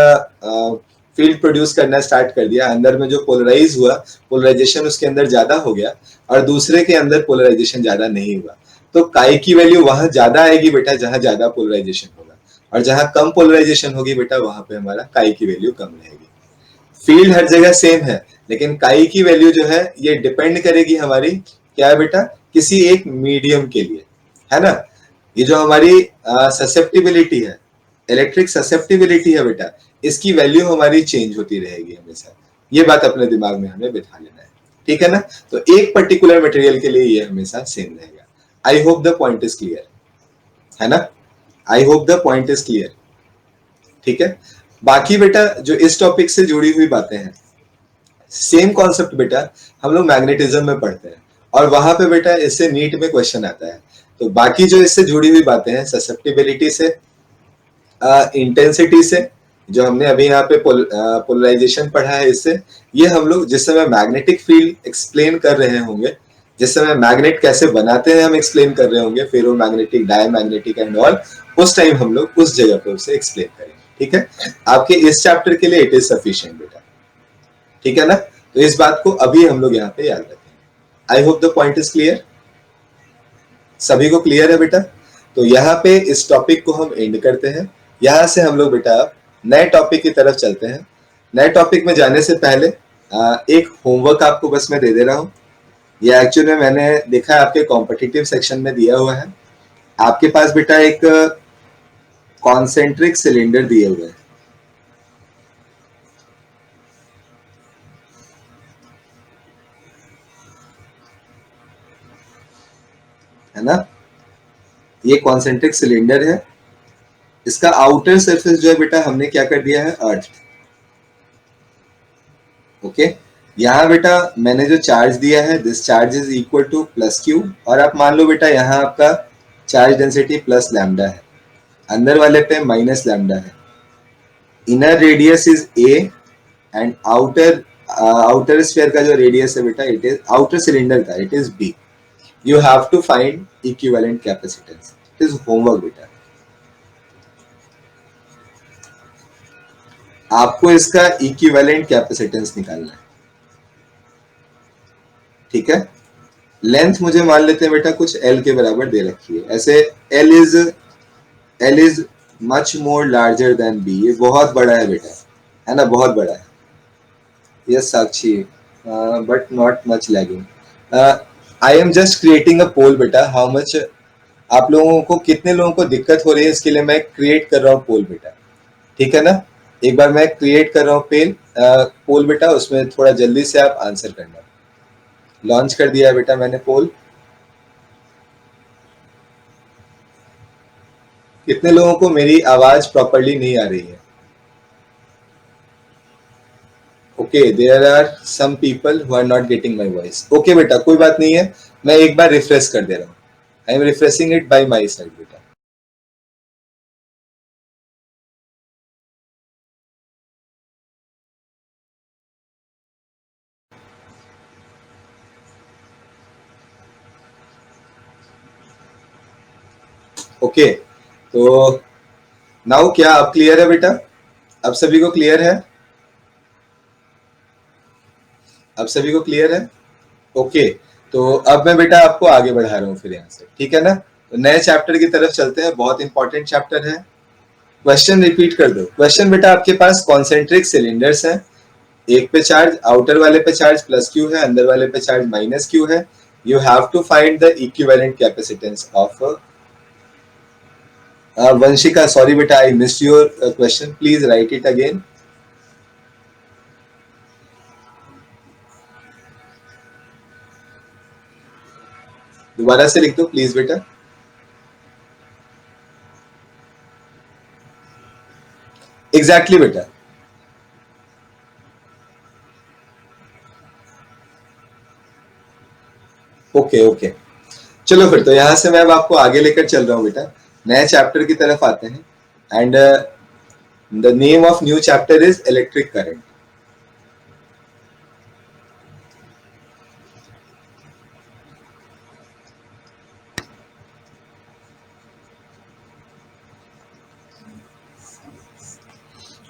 फील्ड प्रोड्यूस करना स्टार्ट कर दिया, अंदर में जो पोलराइज हुआ, पोलराइजेशन उसके अंदर ज्यादा हो गया, और दूसरे के अंदर पोलराइजेशन ज्यादा नहीं हुआ, तो काई की वैल्यू वहां ज्यादा आएगी बेटा जहां ज्यादा पोलराइजेशन होगा, और जहां कम पोलराइजेशन होगी बेटा वहां पे हमारा काई की वैल्यू कम रहेगी। फील्ड हर जगह सेम है, लेकिन काई की वैल्यू जो है ये डिपेंड करेगी हमारी क्या है बेटा, किसी एक मीडियम के लिए, है ना। ये जो हमारी ससेप्टिबिलिटी है, इलेक्ट्रिक ससेप्टिबिलिटी है बेटा, इसकी वैल्यू हमारी चेंज होती रहेगी हमेशा। ये बात अपने दिमाग में हमें बिठा लेना है, ठीक है ना। तो एक पर्टिकुलर मटेरियल के लिए ये हमेशा सेम रहेगा। आई hope the point is clear, है ना। I hope the point is clear, ठीक है। बाकी बेटा जो इस टॉपिक से जुड़ी हुई बातें हैं, सेम कॉन्सेप्ट बेटा हम लोग मैग्नेटिज्म में पढ़ते हैं, और वहां पे बेटा इससे नीट में क्वेश्चन आता है। तो बाकी जो इससे जुड़ी हुई बातें हैं, ससेप्टिबिलिटी से, इंटेंसिटी से, जो हमने अभी यहाँ पे पोलराइजेशन पढ़ा है, इससे ये हम लोग जिस समय मैग्नेटिक फील्ड एक्सप्लेन कर रहे होंगे, जिस समय मैग्नेट कैसे बनाते हैं हम एक्सप्लेन कर रहे होंगे, फेरो मैग्नेटिक, डायमैग्नेटिक एंड ऑल, उस टाइम हम लोग उस जगह पे उसे एक्सप्लेन करेंगे, ठीक है। आपके इस चैप्टर के लिए इट इज सफिशिएंट बेटा, ठीक है ना। तो इस बात को अभी हम लोग यहाँ पे याद रखेंगे। आई hope the point is clear, सभी को क्लियर है बेटा। तो यहाँ पे इस टॉपिक को हम एंड करते हैं। यहाँ से हम लोग बेटा नए टॉपिक की तरफ चलते हैं। नए टॉपिक में जाने से पहले एक होमवर्क आपको बस मैं दे दे रहा हूँ। ये एक्चुअली मैंने देखा है आपके कॉम्पिटिटिव सेक्शन में दिया हुआ है। आपके पास बेटा एक कॉन्सेंट्रिक सिलेंडर दिए हुए हैं, है ना। ये कॉन्सेंट्रिक सिलेंडर है, इसका आउटर सरफेस जो है बेटा हमने क्या कर दिया है, अर्थ। ओके, यहाँ बेटा मैंने जो चार्ज दिया है, this charge is equal two plus Q, और आप मान लो बेटा यहाँ आपका चार्ज डेंसिटी प्लस लैम्डा है, अंदर वाले पे माइनस लैम्डा है। Inner radius is A and outer sphere का जो रेडियस है बेटा, इट इज आउटर सिलेंडर का, it is B. You have to find equivalent capacitance, it is homework बेटा। आपको इसका इक्विवेलेंट कैपेसिटेंस निकालना है, ठीक है। लेंथ मुझे मान लेते हैं बेटा कुछ एल के बराबर दे रखी है ऐसे। L is L is much more larger than B, ये बहुत बड़ा है बेटा, है ना, बहुत बड़ा है। Yes Sakshi, but not much lagging. I am just creating a poll बेटा, हाउ मच आप लोगों को, कितने लोगों को दिक्कत हो रही है, इसके लिए मैं क्रिएट कर रहा हूँ पोल बेटा, ठीक है ना। एक बार मैं क्रिएट कर रहा हूँ पोल बेटा, उसमें थोड़ा जल्दी से आप आंसर करना। लॉन्च कर दिया है बेटा मैंने पोल। कितने लोगों को मेरी आवाज प्रॉपरली नहीं आ रही है? Okay, there are some people who are not getting my voice. Okay बेटा, कोई बात नहीं है, मैं एक बार रिफ्रेश कर दे रहा हूँ। I am refreshing it by my side बेटा। ओके, तो नाउ क्या अब क्लियर है बेटा? अब सभी को क्लियर है? अब सभी को क्लियर है? ओके, तो अब मैं बेटा आपको आगे बढ़ा रहा हूँ फिर यहाँ से, ठीक है ना। तो नए चैप्टर की तरफ चलते हैं, बहुत इंपॉर्टेंट चैप्टर है। क्वेश्चन रिपीट कर दो। क्वेश्चन बेटा आपके पास कॉन्सेंट्रिक सिलेंडर्स हैं, एक पे चार्ज, आउटर वाले पे चार्ज प्लस क्यू है, अंदर वाले पे चार्ज माइनस क्यू है। You have to find the equivalent capacitance of Vanshika, sorry बेटा I missed your question, please write it again. दोबारा से लिख दो प्लीज बेटा। एग्जैक्टली बेटा। ओके ओके, चलो फिर तो यहाँ से मैं अब आपको आगे लेकर चल रहा हूँ बेटा, नए चैप्टर की तरफ आते हैं। And the name of new chapter is electric current.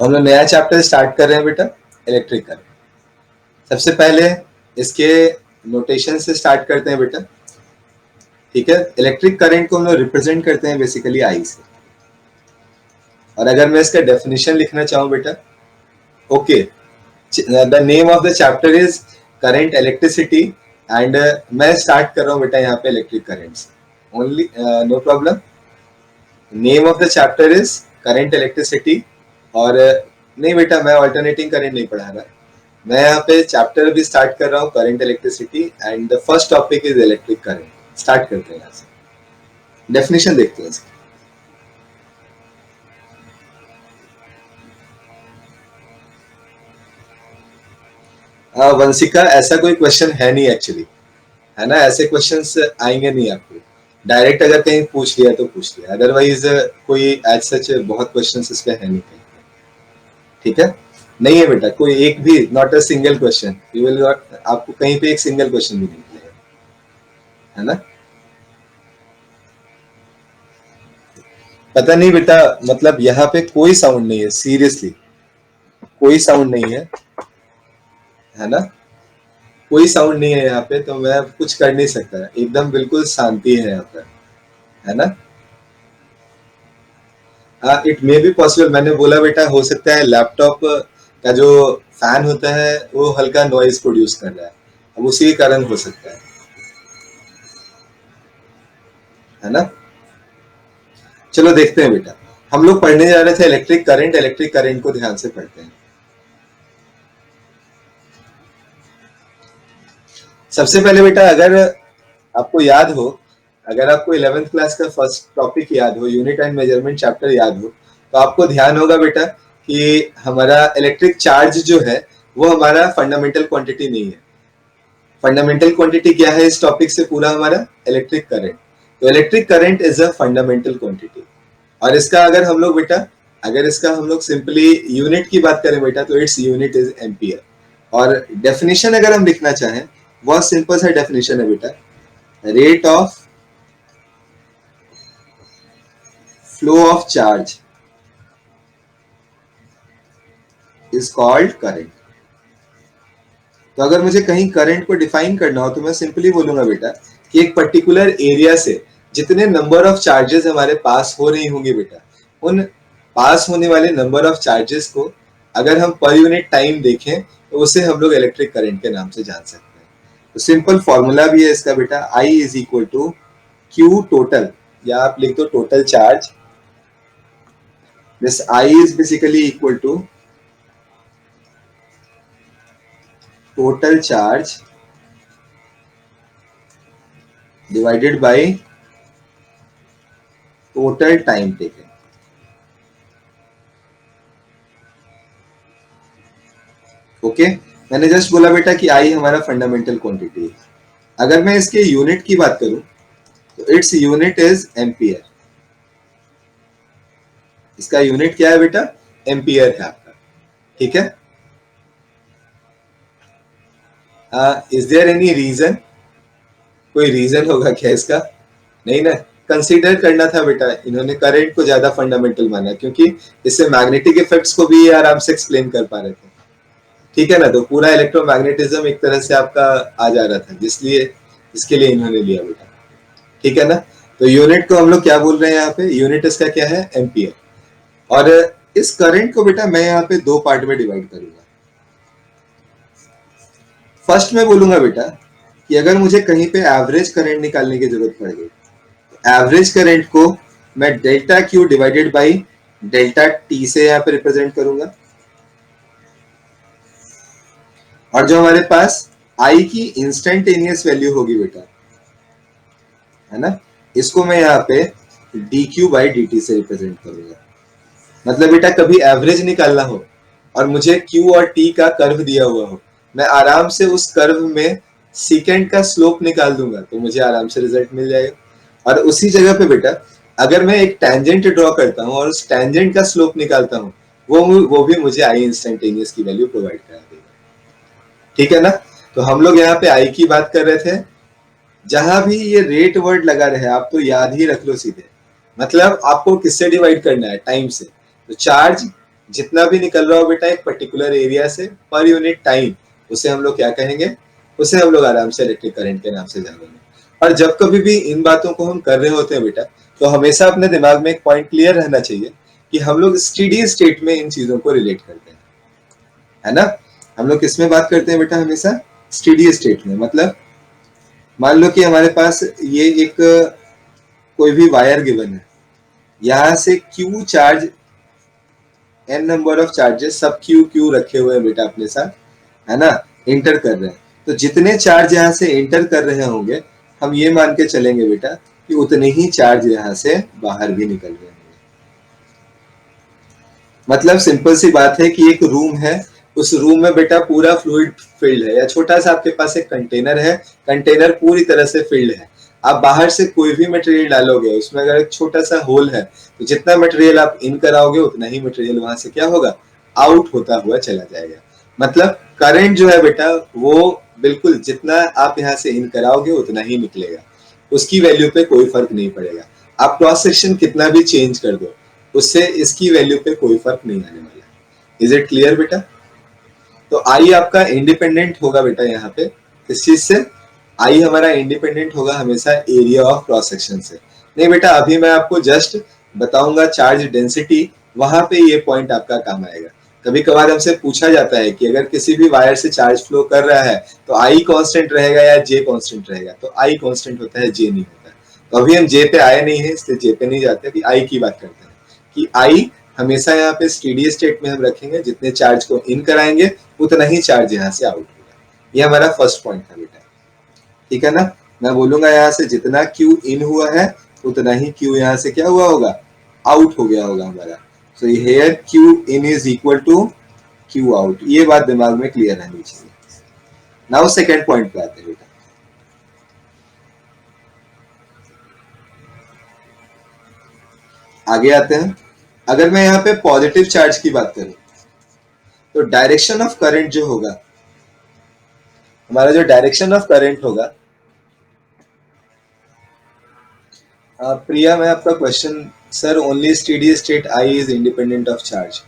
हम लोग नया चैप्टर स्टार्ट कर रहे हैं बेटा, इलेक्ट्रिक करंट। सबसे पहले इसके नोटेशन से स्टार्ट करते हैं बेटा, ठीक है। इलेक्ट्रिक करंट को हम लोग रिप्रेजेंट करते हैं बेसिकली आई से। और अगर मैं इसका डेफिनेशन लिखना चाहूँ बेटा, okay, the name of the chapter is current electricity. And मैं स्टार्ट कर रहा हूँ बेटा यहाँ पे इलेक्ट्रिक करंट से only, no problem. Name of the chapter is current electricity. और नहीं बेटा, मैं ऑल्टरनेटिंग करंट नहीं पढ़ा रहा, मैं यहाँ पे चैप्टर भी स्टार्ट कर रहा हूँ current electricity and the first topic is electric current. Start करते हैं यहाँ से, डेफिनेशन देखते हैं इसकी। वंशिका, ऐसा कोई क्वेश्चन है नहीं एक्चुअली, है ना, ऐसे क्वेश्चंस आएंगे नहीं आपको। डायरेक्ट अगर कहीं पूछ लिया तो पूछ लिया, अदरवाइज कोई एज सच बहुत क्वेश्चंस इस पे है नहीं कहीं, ठीक है। नहीं है बेटा कोई एक भी, not a single question, you will not, आपको कहीं पे एक सिंगल क्वेश्चन भी नहीं मिलेगा, है ना। पता नहीं बेटा, मतलब यहाँ पे कोई साउंड नहीं है, सीरियसली कोई साउंड नहीं है ना, कोई साउंड नहीं है यहाँ पे, तो मैं कुछ कर नहीं सकता, एकदम बिल्कुल शांति है यहाँ पर, है ना। हाँ, इट मे बी पॉसिबल, मैंने बोला बेटा हो सकता है लैपटॉप का जो फैन होता है वो हल्का नॉइज प्रोड्यूस कर रहा है, अब उसी के कारण हो सकता है ना। चलो देखते हैं बेटा, हम लोग पढ़ने जा रहे थे इलेक्ट्रिक करंट, इलेक्ट्रिक करंट को ध्यान से पढ़ते हैं। सबसे पहले बेटा, अगर आपको याद हो, अगर आपको 11th क्लास का फर्स्ट टॉपिक याद हो, यूनिट एंड मेजरमेंट चैप्टर याद हो, तो आपको ध्यान होगा बेटा कि हमारा इलेक्ट्रिक चार्ज जो है वो हमारा फंडामेंटल क्वांटिटी नहीं है। फंडामेंटल क्वांटिटी क्या है इस टॉपिक से पूरा हमारा? Electric current. तो electric current is a fundamental quantity. और इसका अगर हम लोग बेटा, अगर इसका हम लोग सिंपली यूनिट की बात करें बेटा, तो इट्स यूनिट इज एम्पियर। और डेफिनेशन अगर हम लिखना चाहें, बहुत सिंपल सा डेफिनेशन है बेटा, rate of flow of charge is called current. तो अगर मुझे कहीं करंट को डिफाइन करना हो तो मैं सिंपली बोलूंगा बेटा कि एक पर्टिकुलर एरिया से जितने नंबर ऑफ चार्जेस हमारे पास हो रही होंगी बेटा, उन पास होने वाले नंबर ऑफ चार्जेस को अगर हम पर यूनिट टाइम देखें तो उसे हम लोग इलेक्ट्रिक करंट के नाम से जान सकते हैं। तो सिंपल फॉर्मूला भी है इसका बेटा, I is equal to Q total, या आप लिख दो total charge. This I is basically equal to total charge divided by total time taken। Okay, मैंने जस्ट बोला बेटा कि आई हमारा फंडामेंटल क्वांटिटी है। अगर मैं इसके यूनिट की बात करूं तो इट्स यूनिट इज एम्पियर। इसका यूनिट क्या है बेटा? एम्पियर है आपका, ठीक है। Is there any reason? कोई रीजन होगा क्या इसका? नहीं ना, कंसीडर करना था बेटा, इन्होंने करंट को ज्यादा फंडामेंटल माना क्योंकि इससे मैग्नेटिक इफेक्ट्स को भी आराम से एक्सप्लेन कर पा रहे थे, ठीक है ना। तो पूरा इलेक्ट्रोमैग्नेटिज्म एक तरह से आपका आ जा रहा था, जिसलिए इसके लिए इन्होंने लिया बेटा, ठीक है ना। तो यूनिट को हम लोग क्या बोल रहे हैं यहाँ पे? यूनिट इसका क्या है? एम्पियर। और इस करंट को बेटा मैं यहाँ पे दो पार्ट में डिवाइड करूंगा। फर्स्ट में बोलूंगा बेटा कि अगर मुझे कहीं पे एवरेज करंट निकालने की जरूरत पड़ गई तो एवरेज करंट को मैं delta Q divided by delta T से यहाँ पे रिप्रेजेंट करूंगा। और जो हमारे पास आई की इंस्टेंटेनियस वैल्यू होगी बेटा, है ना, इसको मैं यहाँ पे D Q by D T से रिप्रेजेंट करूंगा। मतलब बेटा कभी एवरेज निकालना हो और मुझे क्यू और टी का कर्व दिया हुआ हो, मैं आराम से उस कर्व में सीकेंड का स्लोप निकाल दूंगा तो मुझे आराम से रिजल्ट मिल जाएगा। और उसी जगह पे बेटा अगर मैं एक टेंजेंट ड्रॉ करता हूँ और उस टेंजेंट का स्लोप निकालता हूँ, वो भी मुझे आई इंस्टेंटेनियस की वैल्यू प्रोवाइड करा देगा, ठीक है ना। तो हम लोग यहाँ पे आई की बात कर रहे थे। जहां भी ये रेट वर्ड लगा रहे आप तो याद ही रख लो सीधे, मतलब आपको किससे डिवाइड करना है? टाइम से। तो चार्ज जितना भी निकल रहा हो बेटा एक पर्टिकुलर एरिया से पर यूनिट टाइम, उसे हम लोग क्या कहेंगे? उसे हम लोग आराम से इलेक्ट्रिक करंट के नाम से जानेंगे। और जब कभी भी इन बातों को हम कर रहे होते हैं बेटा, तो हमेशा अपने दिमाग में एक पॉइंट क्लियर रहना चाहिए कि हम लोग स्टेडी स्टेट में इन चीजों को रिलेट करते हैं, है ना। हम लोग किसमें बात करते हैं बेटा? हमेशा स्टेडी स्टेट में। मतलब मान लो कि हमारे पास ये एक कोई भी वायर गिवन है, यहां से Q charge N number of charges सब क्यू क्यू रखे हुए हैं बेटा अपने साथ, है ना, इंटर कर रहे हैं। तो जितने चार्ज यहाँ से इंटर कर रहे होंगे हम ये मान के चलेंगे बेटा कि उतने ही चार्ज यहाँ से बाहर भी निकल रहे होंगे। मतलब सिंपल सी बात है कि एक रूम है, उस रूम में बेटा पूरा फ्लूइड फिल्ड है, या छोटा सा आपके पास एक कंटेनर है, कंटेनर पूरी तरह से फिल्ड है। आप बाहर से कोई भी मटेरियल डालोगे उसमें अगर एक छोटा सा होल है तो जितना मटेरियल आप इन कराओगे उतना ही मटेरियल वहां से क्या होगा? आउट होता हुआ चला जाएगा। मतलब करंट जो है बेटा वो बिल्कुल जितना आप यहाँ से इन कराओगे उतना ही निकलेगा, उसकी वैल्यू पे कोई फर्क नहीं पड़ेगा। आप क्रॉस सेक्शन कितना भी चेंज कर दो उससे इसकी वैल्यू पे कोई फर्क नहीं आने वाला। इज इट क्लियर बेटा? तो आई आपका इंडिपेंडेंट होगा बेटा यहाँ पे किस चीज से? आई हमारा इंडिपेंडेंट होगा हमेशा एरिया ऑफ क्रॉस सेक्शन से। नहीं बेटा अभी मैं आपको जस्ट बताऊंगा चार्ज डेंसिटी, वहां पे ये पॉइंट आपका काम आएगा। कभी कभार हमसे पूछा जाता है कि अगर किसी भी वायर से चार्ज फ्लो कर रहा है तो आई कांस्टेंट रहेगा या जे कांस्टेंट रहेगा? तो आई कांस्टेंट होता है, जे नहीं होता। तो अभी हम जे पे आए नहीं है इसलिए जे पे नहीं जाते, अभी आई की बात करते हैं कि आई हमेशा यहाँ पे स्टेडी स्टेट में हम रखेंगे, जितने चार्ज को इन कराएंगे उतना ही चार्ज यहाँ से आउट होगा। ये हमारा फर्स्ट पॉइंट था बेटा, ठीक है ना। मैं बोलूंगा यहाँ से जितना क्यू इन हुआ है उतना ही क्यू यहाँ से क्या हुआ होगा? आउट हो गया होगा हमारा। So here Q in is equal to Q out, ये बात दिमाग में क्लियर रहनी चाहिए। नाउ सेकेंड पॉइंट पे आते हैं बेटा। आगे आते हैं। अगर मैं यहाँ पे पॉजिटिव चार्ज की बात करूं तो डायरेक्शन ऑफ करंट जो होगा, हमारा जो डायरेक्शन ऑफ करंट होगा, प्रिया मैं आपका question, sir only steady state I is independent of charge.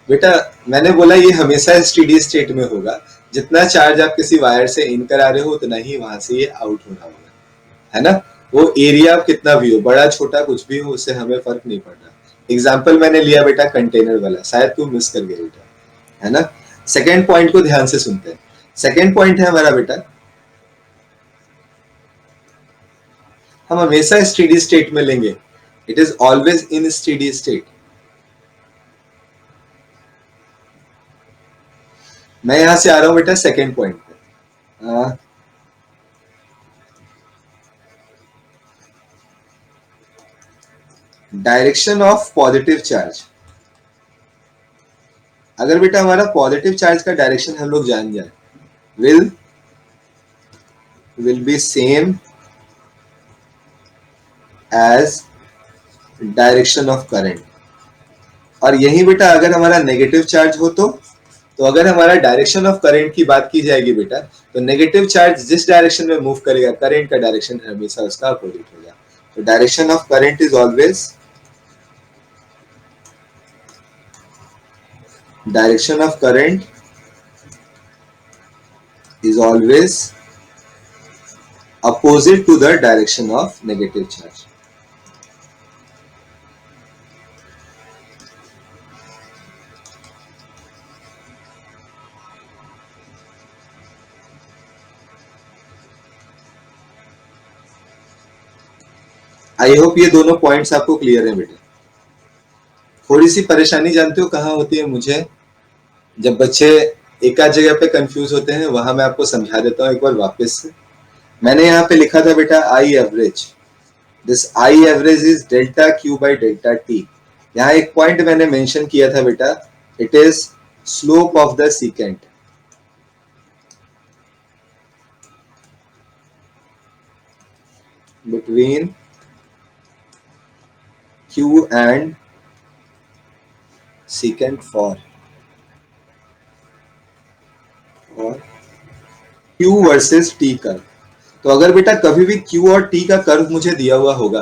बेटा मैंने बोला ये हमेशा स्टेडी स्टेट में होगा, जितना चार्ज आप किसी वायर से इन करा रहे हो उतना ही वहां से ये आउट हो रहा होगा, है ना। वो एरिया कितना भी हो, बड़ा छोटा कुछ भी हो, उससे हमें फर्क नहीं पड़ रहा। एग्जाम्पल मैंने लिया बेटा कंटेनर वाला, शायद तू मिस कर गया बेटा, है ना। सेकेंड पॉइंट को ध्यान से सुनते हैं। सेकेंड पॉइंट है हमारा बेटा, हम हमेशा स्टेडी स्टेट में लेंगे, it is always in steady state. मैं यहां से आ रहा हूं बेटा सेकेंड पॉइंट पे। Direction of positive charge. अगर बेटा हमारा पॉजिटिव चार्ज का डायरेक्शन हम लोग जान जाए, will be same as direction of current. और यही बेटा अगर हमारा नेगेटिव चार्ज हो तो अगर हमारा डायरेक्शन ऑफ करंट की बात की जाएगी बेटा, तो नेगेटिव चार्ज जिस डायरेक्शन में मूव करेगा, करंट का डायरेक्शन हमेशा उसका अपोजिट होगा। तो direction of current is always, direction of current is always opposite to the direction of negative charge. I hope ये दोनों पॉइंट्स आपको क्लियर है बेटे। थोड़ी सी परेशानी जानते हो कहाँ होती है मुझे, जब बच्चे एक आध जगह पे कंफ्यूज होते हैं, वहां मैं आपको समझा देता हूँ एक बार वापस से। मैंने यहाँ पे लिखा था बेटा I average, this I average is delta Q by delta T. यहाँ एक पॉइंट मैंने मेंशन किया था बेटा, it is slope of the secant. Between Q and secant for Q versus T curve. तो अगर बेटा कभी भी Q और T का कर्व मुझे दिया हुआ होगा,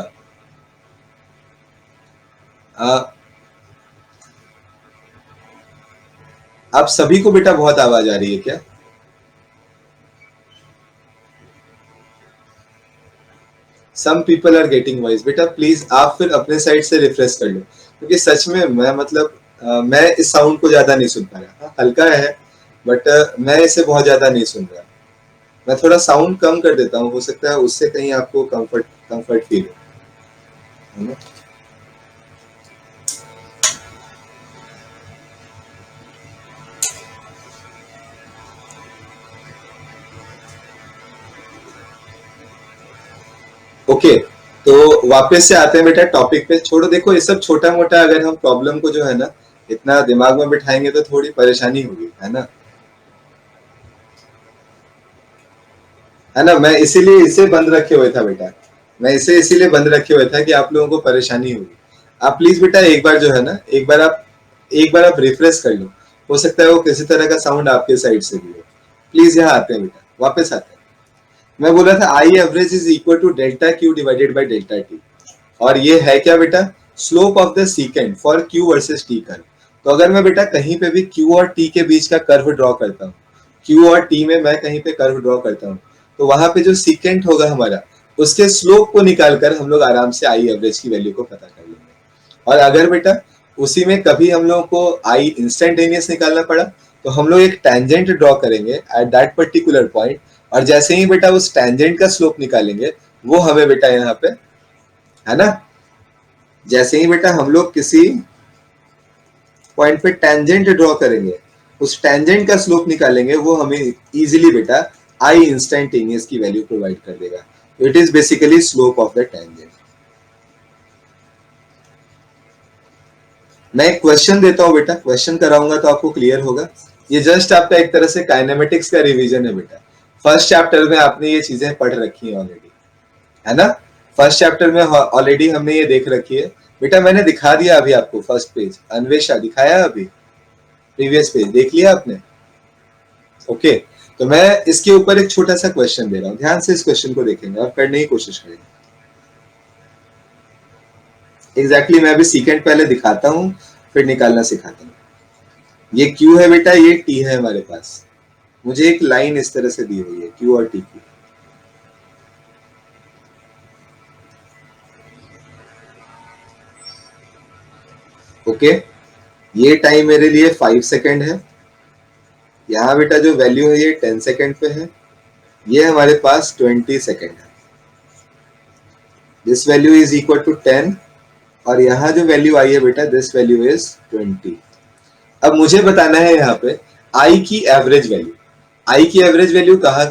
आप सभी को बेटा बहुत आवाज आ रही है क्या? Some people are getting voice. बेटा प्लीज आप फिर अपने साइड से रिफ्रेश कर लो, क्योंकि सच में मैं मतलब मैं इस साउंड को ज्यादा नहीं सुन पा रहा। हल्का है बट मैं इसे बहुत ज्यादा नहीं सुन रहा। मैं थोड़ा साउंड कम कर देता हूँ, हो सकता है उससे कहीं आपको कंफर्ट फील हो, है ना। ओके तो वापस से आते हैं बेटा टॉपिक पे। छोड़ो, देखो ये सब छोटा मोटा, अगर हम प्रॉब्लम को जो है ना इतना दिमाग में बिठाएंगे तो थोड़ी परेशानी होगी, है ना। है ना, मैं इसीलिए इसे बंद रखे हुए था बेटा, मैं इसे इसीलिए बंद रखे हुए था कि आप लोगों को परेशानी होगी। आप प्लीज बेटा एक बार जो है ना, एक बार आप रिफ्रेश कर लो, हो सकता है वो किसी तरह का साउंड आपके साइड से भी हो। प्लीज यहाँ आते हैं बेटा, वापस आते हैं। मैं बोल रहा था I average is equal to delta Q divided by delta T. और ये है क्या बेटा, slope of the secant for Q versus T curve. तो अगर मैं बेटा कहीं पे भी क्यू और टी के बीच का कर्व ड्रॉ करता हूँ, क्यू और टी में मैं कहीं पे कर्व ड्रॉ करता हूँ, तो वहां पे जो सीकेंट होगा हमारा, उसके स्लोप को निकालकर हम लोग आराम से आई एवरेज की वैल्यू को पता कर लेंगे। और अगर बेटा उसी में कभी हम लोगों को आई इंस्टेंटेनियस निकालना पड़ा, तो हम लोग एक टेंजेंट ड्रॉ करेंगे एट दैट पर्टिकुलर पॉइंट, और जैसे ही बेटा उस टेंजेंट का स्लोप निकालेंगे, वो हमें बेटा यहाँ पे, है ना, जैसे ही बेटा हम लोग किसी पॉइंट पे टेंजेंट ड्रॉ करेंगे, उस टेंजेंट का स्लोप निकालेंगे, वो हमें इजीली बेटा आई इंस्टेंटेनियस की वैल्यू प्रोवाइड कर देगा। It is basically slope of the tangent. मैं एक क्वेश्चन देता हूं बेटा, क्वेश्चन कराऊंगा तो आपको क्लियर होगा। ये जस्ट आपका एक तरह से काइनेमेटिक्स का रिवीजन है बेटा। फर्स्ट चैप्टर में आपने ये चीजें पढ़ रखी हैं ऑलरेडी, है ना। फर्स्ट चैप्टर में ऑलरेडी हमने ये देख रखी है बेटा। मैंने दिखा दिया अभी आपको फर्स्ट पेज, अन्वेषा दिखाया अभी, प्रीवियस पेज देख लिया आपने। ओके तो मैं इसके ऊपर एक छोटा सा क्वेश्चन दे रहा हूं, ध्यान से इस क्वेश्चन को देखेंगे और करने की कोशिश करेंगे। एग्जैक्टली मैं अभी सीकेंट पहले दिखाता हूं, फिर निकालना सिखाता हूं। ये क्यू है बेटा, ये टी है हमारे पास। मुझे एक लाइन इस तरह से दी हुई है क्यू और टी की, ओके। ये टाइम मेरे लिए 5 सेकेंड है, यहाँ बेटा जो वैल्यू है ये 10 सेकेंड पे है, ये हमारे पास 20 सेकेंड है। This value is equal to 10 और यहाँ जो वैल्यू आई है बेटा दिस वैल्यू इज 20। अब मुझे बताना है यहाँ पे आई की एवरेज वैल्यू। आई की एवरेज वैल्यू कहाँ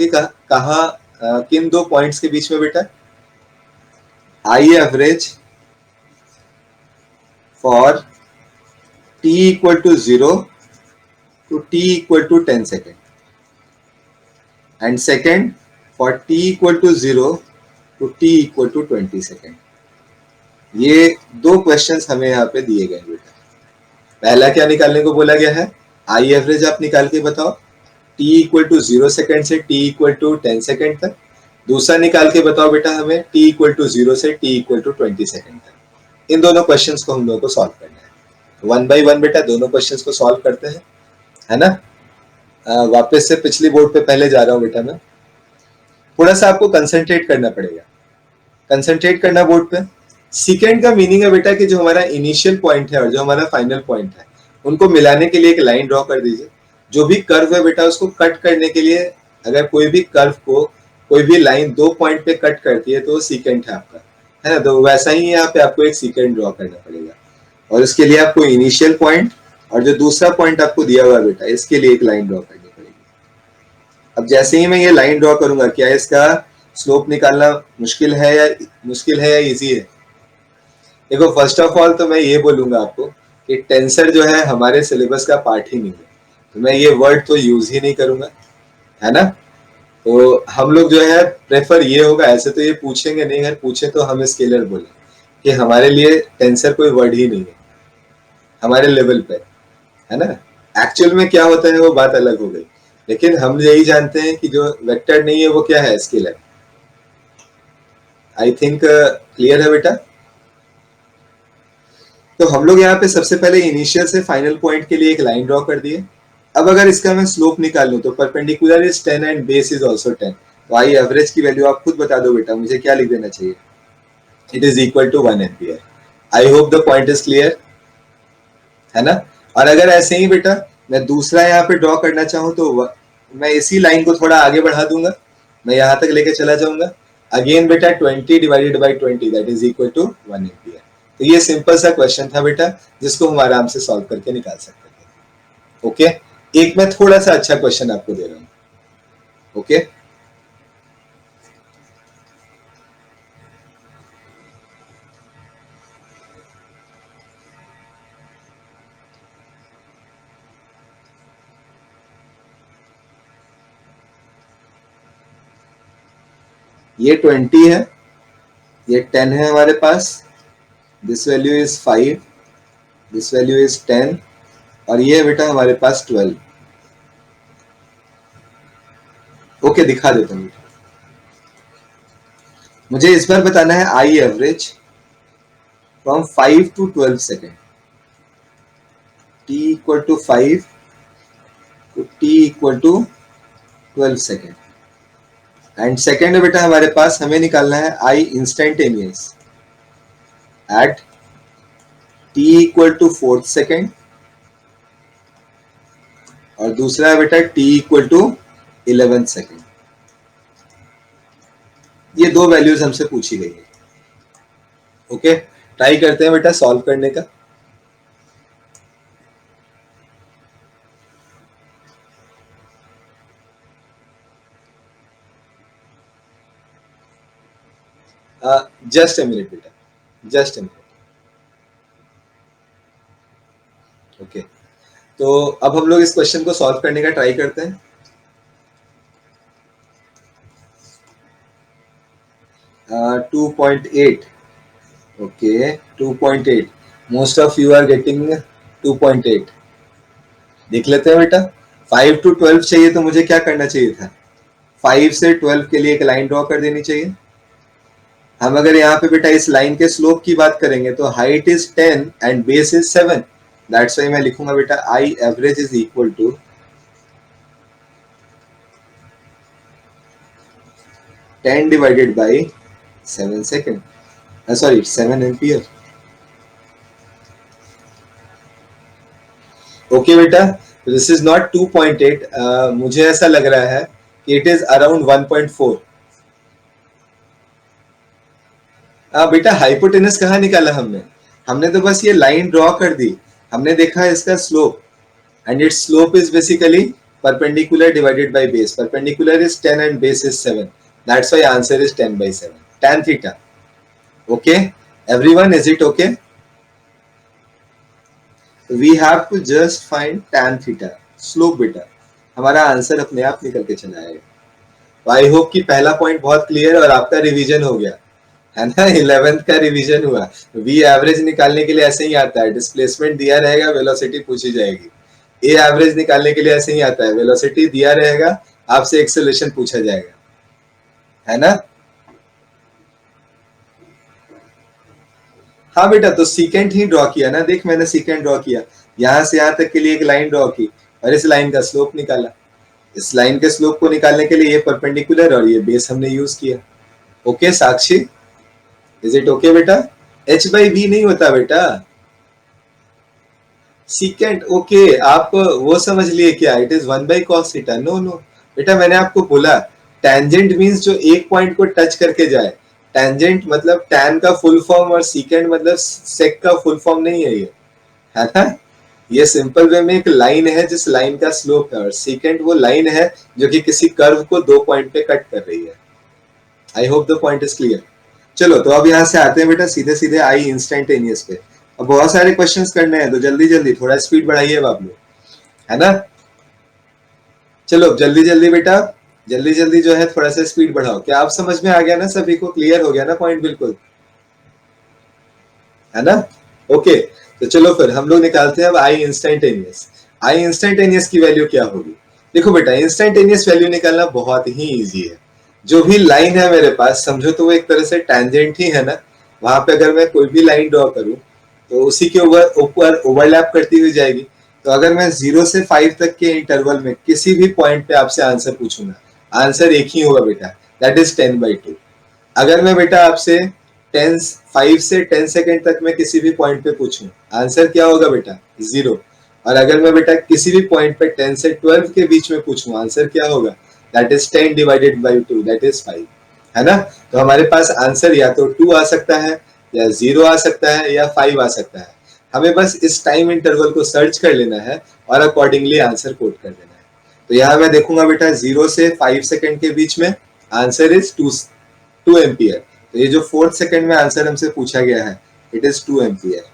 किन दो पॉइंट्स के बीच में बेटा? I average for t equal to 0 to t equal to 10 second and second for t equal to 0 to t equal to 20 second। ये दो क्वेश्चंस हमें यहाँ पे दिए गए बेटा। पहला क्या निकालने को बोला गया है? आई एवरेज आप निकाल के बताओ t इक्वल टू 0 सेकेंड से t इक्वल टू 10 सेकेंड तक। दूसरा निकाल के बताओ बेटा हमें t इक्वल टू 0 से t इक्वल टू 20 सेकेंड तक। इन दोनों क्वेश्चंस को हम लोगों को सॉल्व करना है। वन बाय वन बेटा दोनों क्वेश्चंस को सॉल्व करते हैं, है ना। वापस से पिछली बोर्ड पे पहले जा रहा हूँ बेटा मैं। थोड़ा सा आपको कंसंट्रेट करना पड़ेगा, कंसंट्रेट करना बोर्ड पे। सेकेंड का मीनिंग है बेटा कि जो हमारा इनिशियल पॉइंट है और जो हमारा फाइनल पॉइंट है उनको मिलाने के लिए एक लाइन ड्रॉ कर दीजिए। जो भी कर्व है बेटा उसको कट करने के लिए अगर कोई भी कर्व को कोई भी लाइन दो पॉइंट पे कट करती है तो वो सीकेंट है आपका, है ना। तो वैसा ही यहाँ पे आपको एक सीकेंट ड्रॉ करना पड़ेगा और इसके लिए आपको इनिशियल पॉइंट और जो दूसरा पॉइंट आपको दिया हुआ है बेटा इसके लिए एक लाइन ड्रॉ करनी पड़ेगी। अब जैसे ही मैं ये लाइन ड्रॉ करूंगा क्या इसका स्लोप निकालना मुश्किल है या इजी है? देखो फर्स्ट ऑफ ऑल तो मैं ये बोलूंगा आपको कि टेंसर जो है हमारे सिलेबस का पार्ट ही नहीं है, तो मैं ये वर्ड तो यूज ही नहीं करूंगा, है ना। तो हम लोग जो है प्रेफर ये होगा, ऐसे तो ये पूछेंगे नहीं, अगर पूछे तो हम स्केलर बोले कि हमारे लिए टेंसर कोई वर्ड ही नहीं है हमारे लेवल पे, है ना। एक्चुअल में क्या होता है वो बात अलग हो गई, लेकिन हम यही जानते हैं कि जो वेक्टर नहीं है वो क्या है, स्केलर। आई थिंक क्लियर है बेटा। तो हम लोग यहाँ पे सबसे पहले इनिशियल से फाइनल पॉइंट के लिए एक लाइन ड्रॉ कर दिए। अब अगर इसका मैं स्लोप निकाल लूं तो perpendicular is 10 and base is also 10, तो आई एवरेज की वैल्यू आप खुद बता दो बेटा, मुझे क्या लिख देना चाहिए? It is equal to 1 ampere. I hope the point is clear, है ना। और अगर ऐसे ही बेटा मैं दूसरा यहाँ पे ड्रॉ करना चाहूँ तो मैं इसी लाइन को थोड़ा आगे बढ़ा दूंगा, मैं यहाँ तक लेके चला जाऊंगा। अगेन बेटा 20 divided by 20 that is equal to 1 ampere. तो ये सिंपल सा क्वेश्चन था बेटा जिसको हम आराम से सॉल्व करके निकाल सकते थे। ओके, एक मैं थोड़ा सा अच्छा क्वेश्चन आपको दे रहा हूँ। ओके, ये 20 है, ये 10 है हमारे पास, this value is 5, this value is 10 और ये बेटा हमारे पास 12। ओके, दिखा देता हूँ। मुझे इस बार बताना है I average from 5 to 12 second, t equal to 5 to t equal to 12 second. And second में बेटा हमारे पास हमें निकालना है I instantaneous at t equal to 4 second और दूसरा है बेटा t इक्वल टू 11 सेकेंड। ये दो वैल्यूज हमसे पूछी गई है। ओके, ट्राई करते हैं बेटा सॉल्व करने का। जस्ट ए मिनट बेटा, जस्ट ए मिनट। ओके, तो अब हम लोग इस क्वेश्चन को सॉल्व करने का ट्राई करते हैं। 2.8, okay 2.8, most of you are getting 2.8। देख लेते हैं बेटा, 5 to 12 चाहिए तो मुझे क्या करना चाहिए था? 5 से 12 के लिए एक लाइन ड्रॉ कर देनी चाहिए। हम अगर यहाँ पे बेटा इस लाइन के स्लोप की बात करेंगे तो height is 10 and base is 7, that's why मैं लिखूंगा बेटा I average is equal to 10 divided by 7 second, sorry 7 ampere. Okay बेटा, दिस इज नॉट 2.8, मुझे ऐसा लग रहा है कि इट इज अराउंड 1.4। बेटा हाइपोटेनस कहाँ निकाला हमने? हमने तो बस ये लाइन ड्रॉ कर दी, हमने देखा इसका slope, and its slope is basically perpendicular divided by base. Perpendicular is 10 and base is 7. That's why answer is 10 by 7. Tan theta. Okay? Everyone, is it okay? We have to just find tan theta. Slope beta. हमारा answer अपने आप निकल के चला आएगा। तो I hope कि पहला पॉइंट बहुत क्लियर और आपका रिवीजन हो गया है ना। 11th का रिवीजन हुआ। वी एवरेज निकालने के लिए ऐसे ही आता है, डिस्प्लेसमेंट दिया रहेगा, वेलोसिटी पूछी जाएगी। ए एवरेज निकालने के लिए ऐसे ही आता है, वेलोसिटी दिया रहेगा, आपसे एक्सेलरेशन पूछा जाएगा, है ना। हाँ बेटा, तो सीकेंट ही ड्रॉ किया ना, देख मैंने सीकेंट ड्रॉ किया, यहां से यहां तक के लिए एक लाइन ड्रॉ की और इस लाइन का स्लोप निकाला। इस लाइन के स्लोप को निकालने के लिए ये परपेंडिकुलर और ये बेस हमने यूज किया। Okay Sakshi, is it okay बेटा? एच बाई बी नहीं होता बेटा, सीकेंट। ओके, आप वो समझ लिए क्या, it is 1 by cos theta? No no बेटा, मैंने आपको बोला टेंजेंट मींस जो एक पॉइंट को टच करके जाए। टेंजेंट मतलब टैन का फुल फॉर्म और सीकेंट मतलब सेक का फुल फॉर्म नहीं है ये, है ना। ये सिंपल वे में एक लाइन है जिस लाइन का स्लोप है, और सीकेंट वो लाइन है जो कि किसी कर्व को दो पॉइंट पे कट कर रही है। आई hope the point is clear. चलो तो अब यहाँ से आते हैं बेटा सीधे सीधे आई इंस्टेंटेनियस पे। अब बहुत सारे क्वेश्चंस करने हैं तो जल्दी जल्दी थोड़ा स्पीड बढ़ाइए आप लोग, है ना। चलो जल्दी जल्दी बेटा, जल्दी जल्दी जो है थोड़ा सा स्पीड बढ़ाओ। क्या आप समझ में आ गया ना, सभी को क्लियर हो गया ना पॉइंट बिल्कुल, है ना। ओके, तो चलो फिर हम लोग निकालते हैं अब आई इंस्टेंटेनियस। आई इंस्टेंटेनियस की वैल्यू क्या होगी? देखो बेटा, इंस्टेंटेनियस वैल्यू निकालना बहुत ही इजी है। जो भी लाइन है मेरे पास, समझो तो वो एक तरह से टैंजेंट ही है ना। वहां पे अगर मैं कोई भी लाइन ड्रॉ करूं तो उसी के ऊपर ओवरलैप करती हुई जाएगी। तो अगर मैं 0 से 5 तक के इंटरवल में किसी भी पॉइंट पे आपसे आंसर पूछूंगा, आंसर एक ही होगा बेटा, दैट इज 10/2। अगर मैं बेटा आपसे 5 से 10 सेकेंड तक मैं किसी भी पॉइंट पे पूछूं, आंसर क्या होगा बेटा? 0। और अगर मैं बेटा किसी भी पॉइंट पे 10 से 12 के बीच में पूछूं, आंसर क्या होगा? That is 10 divided by 2, that is 5, है ना। तो हमारे पास आंसर या तो 2 आ सकता है, या 0 आ सकता है, या 5 आ सकता है। हमें बस इस टाइम इंटरवल को सर्च कर लेना है और अकॉर्डिंगली आंसर कोट कर देना है। तो यहाँ मैं देखूंगा बेटा 0 से 5 सेकेंड के बीच में आंसर इज 2 एम्पियर। तो ये जो 4th सेकेंड में आंसर हमसे पूछा गया है, इट इज 2 एम्पियर।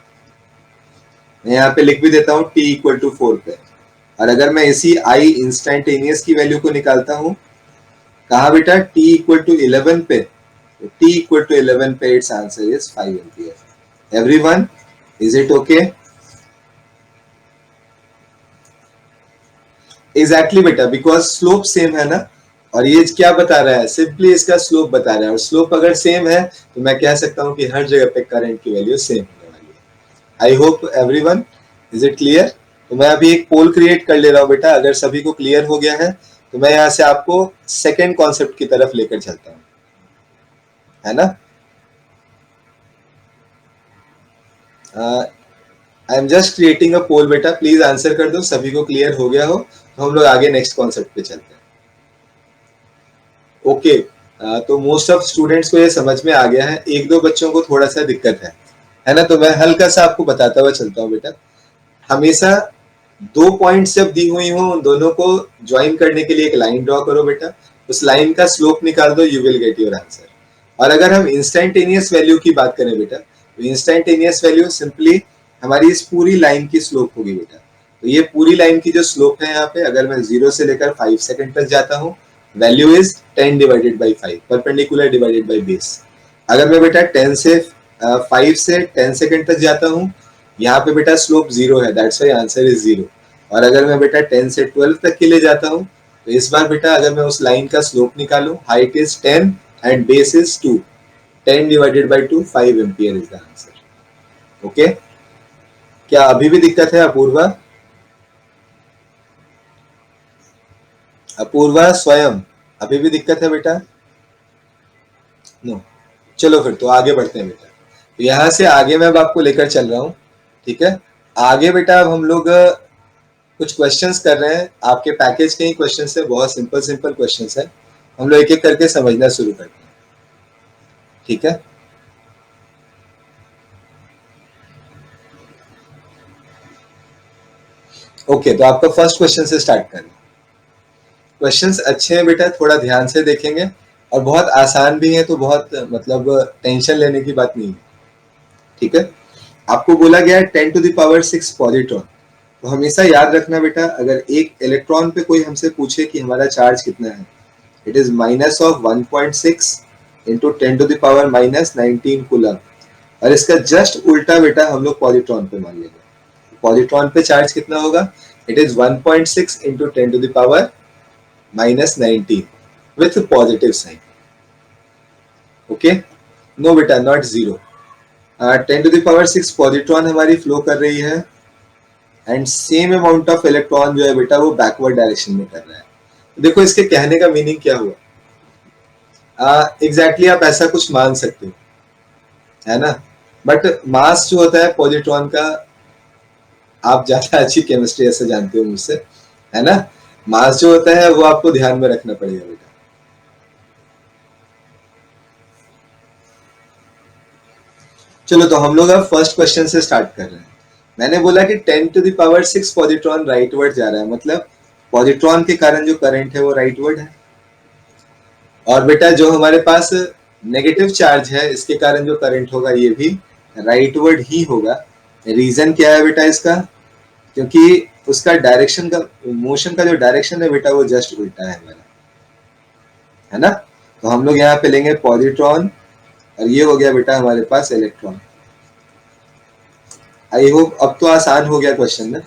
मैं यहाँ पे लिख भी देता हूँ t इक्वल टू 4 पे। और अगर मैं इसी आई इंस्टेंटेनियस की वैल्यू को निकालता हूँ, कहा बेटा? t इक्वल टू 11 पे, तो t इक्वल टू 11 पे it's answer is 5 ampere. Everyone, is it okay? Exactly बेटा, बिकॉज स्लोप सेम है ना। और ये क्या बता रहा है? सिंपली इसका स्लोप बता रहा है, और स्लोप अगर सेम है तो मैं कह सकता हूँ कि हर जगह पे करंट की वैल्यू सेम होने वाली है। I hope everyone, is it clear? तो मैं अभी एक पोल क्रिएट कर ले रहा हूँ बेटा, अगर सभी को क्लियर हो गया है तो मैं यहाँ से आपको सेकेंड कॉन्सेप्ट की तरफ लेकर चलता हूँ, है ना। I am just creating a poll बेटा, प्लीज आंसर कर दो, सभी को क्लियर हो गया हो तो हम लोग आगे नेक्स्ट कॉन्सेप्ट पे चलते हैं। ओके, तो मोस्ट ऑफ स्टूडेंट्स को ये समझ में आ गया है, एक दो बच्चों को थोड़ा सा दिक्कत है ना। तो मैं हल्का सा आपको बताता हुआ चलता हूँ बेटा। हमेशा दो पॉइंट्स जब दी हुई हो, उन दोनों को ज्वाइन करने के लिए एक लाइन ड्रॉ करो बेटा, उस लाइन का स्लोप निकाल दो, you will get your answer. और अगर हम इंस्टेंटेनियस वैल्यू की बात करें बेटा, तो इंस्टेंटेनियस वैल्यू सिंपली हमारी इस पूरी लाइन की स्लोप होगी बेटा। तो ये पूरी लाइन की जो स्लोप है यहाँ पे, अगर मैं 0 से लेकर 5 सेकंड तक जाता हूँ, value is 10 divided by 5, perpendicular divided by base. अगर मैं बेटा 10 से 5 से 10 सेकंड तक जाता हूँ, यहाँ पे बेटा स्लोप 0 है, दैट्स व्हाई आंसर इज 0। और अगर मैं बेटा 10 से 12 तक के लिए जाता हूँ, तो इस बार बेटा अगर मैं उस लाइन का स्लोप निकालूं, height is 10 and base is 2, 10 divided by 2, 5 ampere is the answer. Okay, क्या अभी भी दिक्कत है अपूर्वा? अपूर्वा स्वयं, अभी भी दिक्कत है बेटा? नो। चलो फिर तो आगे बढ़ते हैं बेटा। तो यहाँ से आगे मैं अब आपको लेकर चल रहा हूँ, ठीक है। आगे बेटा अब हम लोग कुछ क्वेश्चंस कर रहे हैं, आपके पैकेज के ही क्वेश्चंस है, बहुत सिंपल सिंपल क्वेश्चंस है। हम लोग एक एक करके समझना शुरू करते हैं, ठीक है। ओके, तो आपका फर्स्ट क्वेश्चन से स्टार्ट करें। क्वेश्चंस अच्छे हैं बेटा, थोड़ा ध्यान से देखेंगे, और बहुत आसान भी है, तो बहुत मतलब टेंशन लेने की बात नहीं है, ठीक है। आपको बोला गया है 10⁶ पॉजिट्रॉन। तो हमेशा याद रखना बेटा, अगर एक इलेक्ट्रॉन पे कोई हमसे पूछे कि हमारा चार्ज कितना है, it is minus of 1.6 into 10⁻−19 coulomb. और इसका जस्ट उल्टा बेटा हम लोग पॉजिट्रॉन पे मान लेंगे। पॉजिट्रॉन पे चार्ज कितना होगा, it is 1.6 into 10⁻−19 with positive sign. Okay, no बेटा, नॉट जीरो। 10⁶ पॉजिट्रॉन हमारी फ्लो कर रही है, and same amount of electron जो है बेटा वो बैकवर्ड डायरेक्शन में कर रहा है। देखो इसके कहने का मीनिंग क्या हुआ, एग्जैक्टली आप ऐसा कुछ मान सकते हो, है ना। बट मास जो होता है पॉजिट्रॉन का, आप ज्यादा अच्छी केमिस्ट्री ऐसे जानते हो मुझसे, है ना। मास जो होता है वो आपको ध्यान में रखना पड़ेगा बेटा। चलो तो हम लोग अब फर्स्ट क्वेश्चन से स्टार्ट कर रहे हैं। मैंने बोला कि 10⁶ पॉजिट्रॉन राइटवर्ड जा रहा है, मतलब पॉजिट्रॉन के कारण जो करंट है वो राइटवर्ड है। और बेटा जो हमारे पास नेगेटिव चार्ज है, इसके कारण जो करंट होगा ये भी राइटवर्ड ही होगा। रीजन क्या है बेटा इसका, क्योंकि उसका डायरेक्शन का, मोशन का जो डायरेक्शन है बेटा वो जस्ट उल्टा है हमारा, है ना। तो हम लोग यहाँ पे लेंगे पॉजिट्रॉन, और ये हो गया बेटा हमारे पास इलेक्ट्रॉन। आई होप अब तो आसान हो गया क्वेश्चन ना।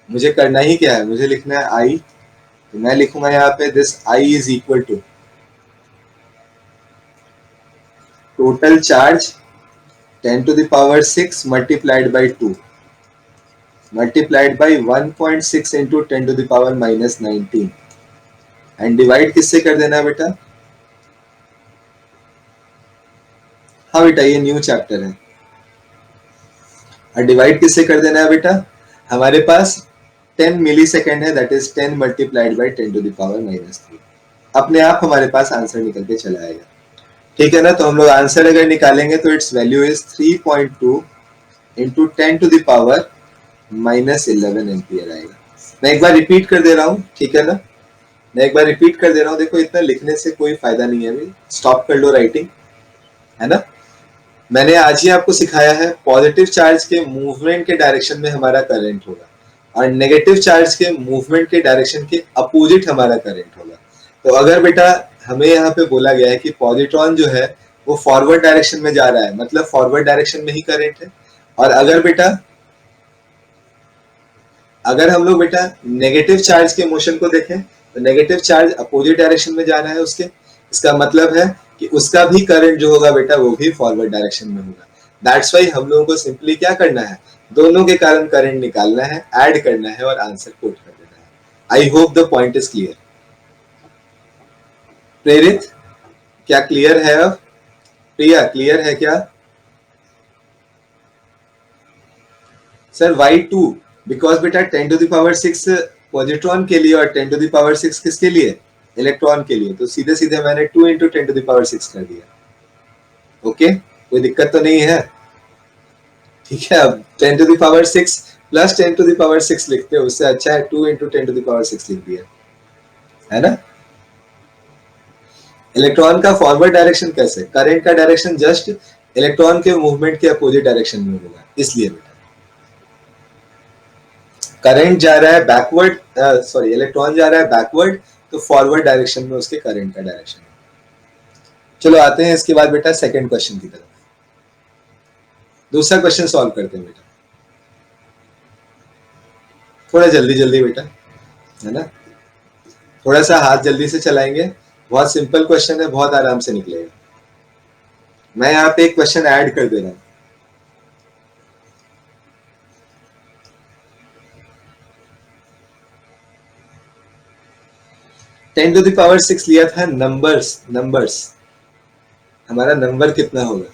मुझे करना ही क्या है, मुझे लिखना है आई। तो मैं लिखूंगा यहाँ पे this I is equal to total charge 10⁶ multiplied by 2 multiplied by 1.6 into 10⁻−19, and divide किससे कर देना है बेटा। हाँ बेटा ये न्यू चैप्टर है, और डिवाइड किससे कर देना है बेटा, हमारे पास 10 मिली सेकेंड है, दैट इज 10 मल्टीप्लाइड बाई 10⁻−3। अपने आप हमारे पास आंसर निकल के चला आएगा, ठीक है ना। तो हम लोग आंसर अगर निकालेंगे तो it's value is 3.2 into 10⁻11 ampere आएगा। मैं एक बार रिपीट कर दे रहा हूँ, ठीक है ना। मैं एक बार रिपीट कर दे रहा हूँ, देखो इतना लिखने से कोई फायदा नहीं है, अभी स्टॉप कर लो राइटिंग, है ना। मैंने आज ही आपको सिखाया है पॉजिटिव चार्ज के मूवमेंट के डायरेक्शन में हमारा करंट होगा, और नेगेटिव चार्ज के मूवमेंट के डायरेक्शन के अपोजिट हमारा करंट होगा। तो अगर बेटा हमें यहाँ पे बोला गया है कि पॉजिट्रॉन जो है वो फॉरवर्ड डायरेक्शन में जा रहा है, मतलब फॉरवर्ड डायरेक्शन में ही करंट है। और अगर बेटा, अगर हम लोग बेटा नेगेटिव चार्ज के मोशन को देखें, तो नेगेटिव चार्ज अपोजिट डायरेक्शन में जाना है उसके, इसका मतलब है कि उसका भी करंट जो होगा बेटा वो भी फॉरवर्ड डायरेक्शन में होगा। दैट्स वाई हम लोगों को सिंपली क्या करना है, दोनों के कारण करंट निकालना है, ऐड करना है और आंसर कोट कर देना है। आई hope the point is clear. प्रेरित, क्या क्लियर है अब? प्रिया क्लियर है क्या? सर वाई टू, बिकॉज बेटा 10⁶ पॉजिट्रॉन के लिए और 10⁶ किसके लिए, इलेक्ट्रॉन के लिए। तो सीधे सीधे मैंने 2 इंटू 10⁶ कर दिया। ओके, कोई दिक्कत तो नहीं है, ठीक है। अब 10⁶ प्लस 10⁶ लिखते हो, उससे अच्छा है 2 इंटू 10⁶ लिख दिया, है ना। इलेक्ट्रॉन का फॉरवर्ड डायरेक्शन कैसे, करंट का डायरेक्शन जस्ट इलेक्ट्रॉन के मूवमेंट के अपोजिट डायरेक्शन में होगा, इसलिए बेटा करंट जा रहा है बैकवर्ड, सॉरी इलेक्ट्रॉन जा रहा है बैकवर्ड, तो फॉरवर्ड डायरेक्शन में उसके करंट का डायरेक्शन है। चलो आते हैं इसके बाद बेटा सेकंड क्वेश्चन की तरफ। दूसरा क्वेश्चन सॉल्व करते हैं बेटा, थोड़ा जल्दी जल्दी बेटा, है ना। थोड़ा सा हाथ जल्दी से चलाएंगे, बहुत सिंपल क्वेश्चन है, बहुत आराम से निकलेगा। मैं यहाँ पे एक क्वेश्चन ऐड कर दे रहा हूँ। टेन टू द पावर 6 लिया था नंबर्स, नंबर्स हमारा नंबर कितना होगा?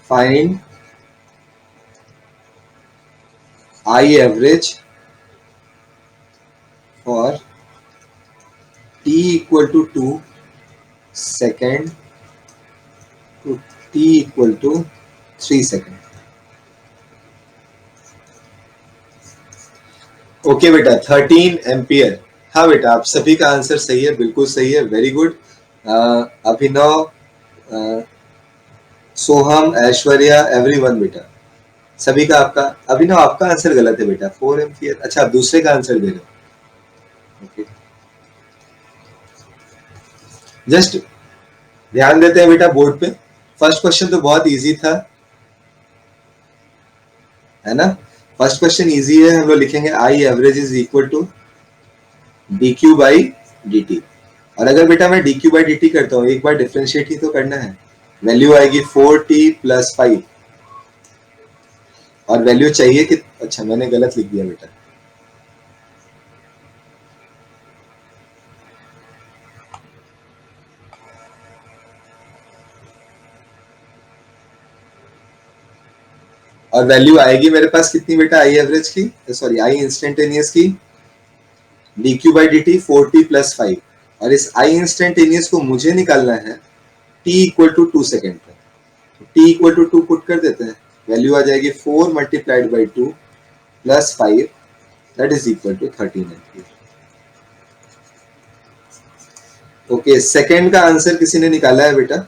Find I average for t equal to 2 second to t equal to 3 second. Okay बेटा, 13 एम्पियर। हाँ बेटा, आप सभी का आंसर सही है, बिल्कुल सही है, वेरी गुड। अभिनव, सोहम, ऐश्वर्या, एवरीवन बेटा, सभी का आपका। अभिनव आपका आंसर गलत है बेटा, 4 एम्पियर। अच्छा, आप दूसरे का आंसर दे रहे हो। ओके, जस्ट ध्यान देते हैं बेटा बोर्ड पे। फर्स्ट क्वेश्चन तो बहुत इजी था, है ना? फर्स्ट क्वेश्चन इजी है। हम लोग लिखेंगे I average is equal to D Q by D T. और अगर बेटा मैं D Q by D T करता हूँ, एक बार डिफ्रेंशिएट ही तो करना है। वैल्यू आएगी 4t+5, और वैल्यू चाहिए कि, अच्छा मैंने गलत लिख दिया बेटा, और वैल्यू आएगी मेरे पास कितनी बेटा आई एवरेज की, सॉरी आई इंस्टेंटेनियस की, D Q by D T 4t+5। और इस आई इंस्टेंटेनियस को मुझे निकालना है t इक्वल टू 2 सेकेंड पर। t इक्वल टू 2 पुट कर देते हैं, वैल्यू आ जाएगी 4 multiplied by 2 plus 5, that is equal to 13 ampere. Okay, second का आंसर किसी ने निकाला है बेटा?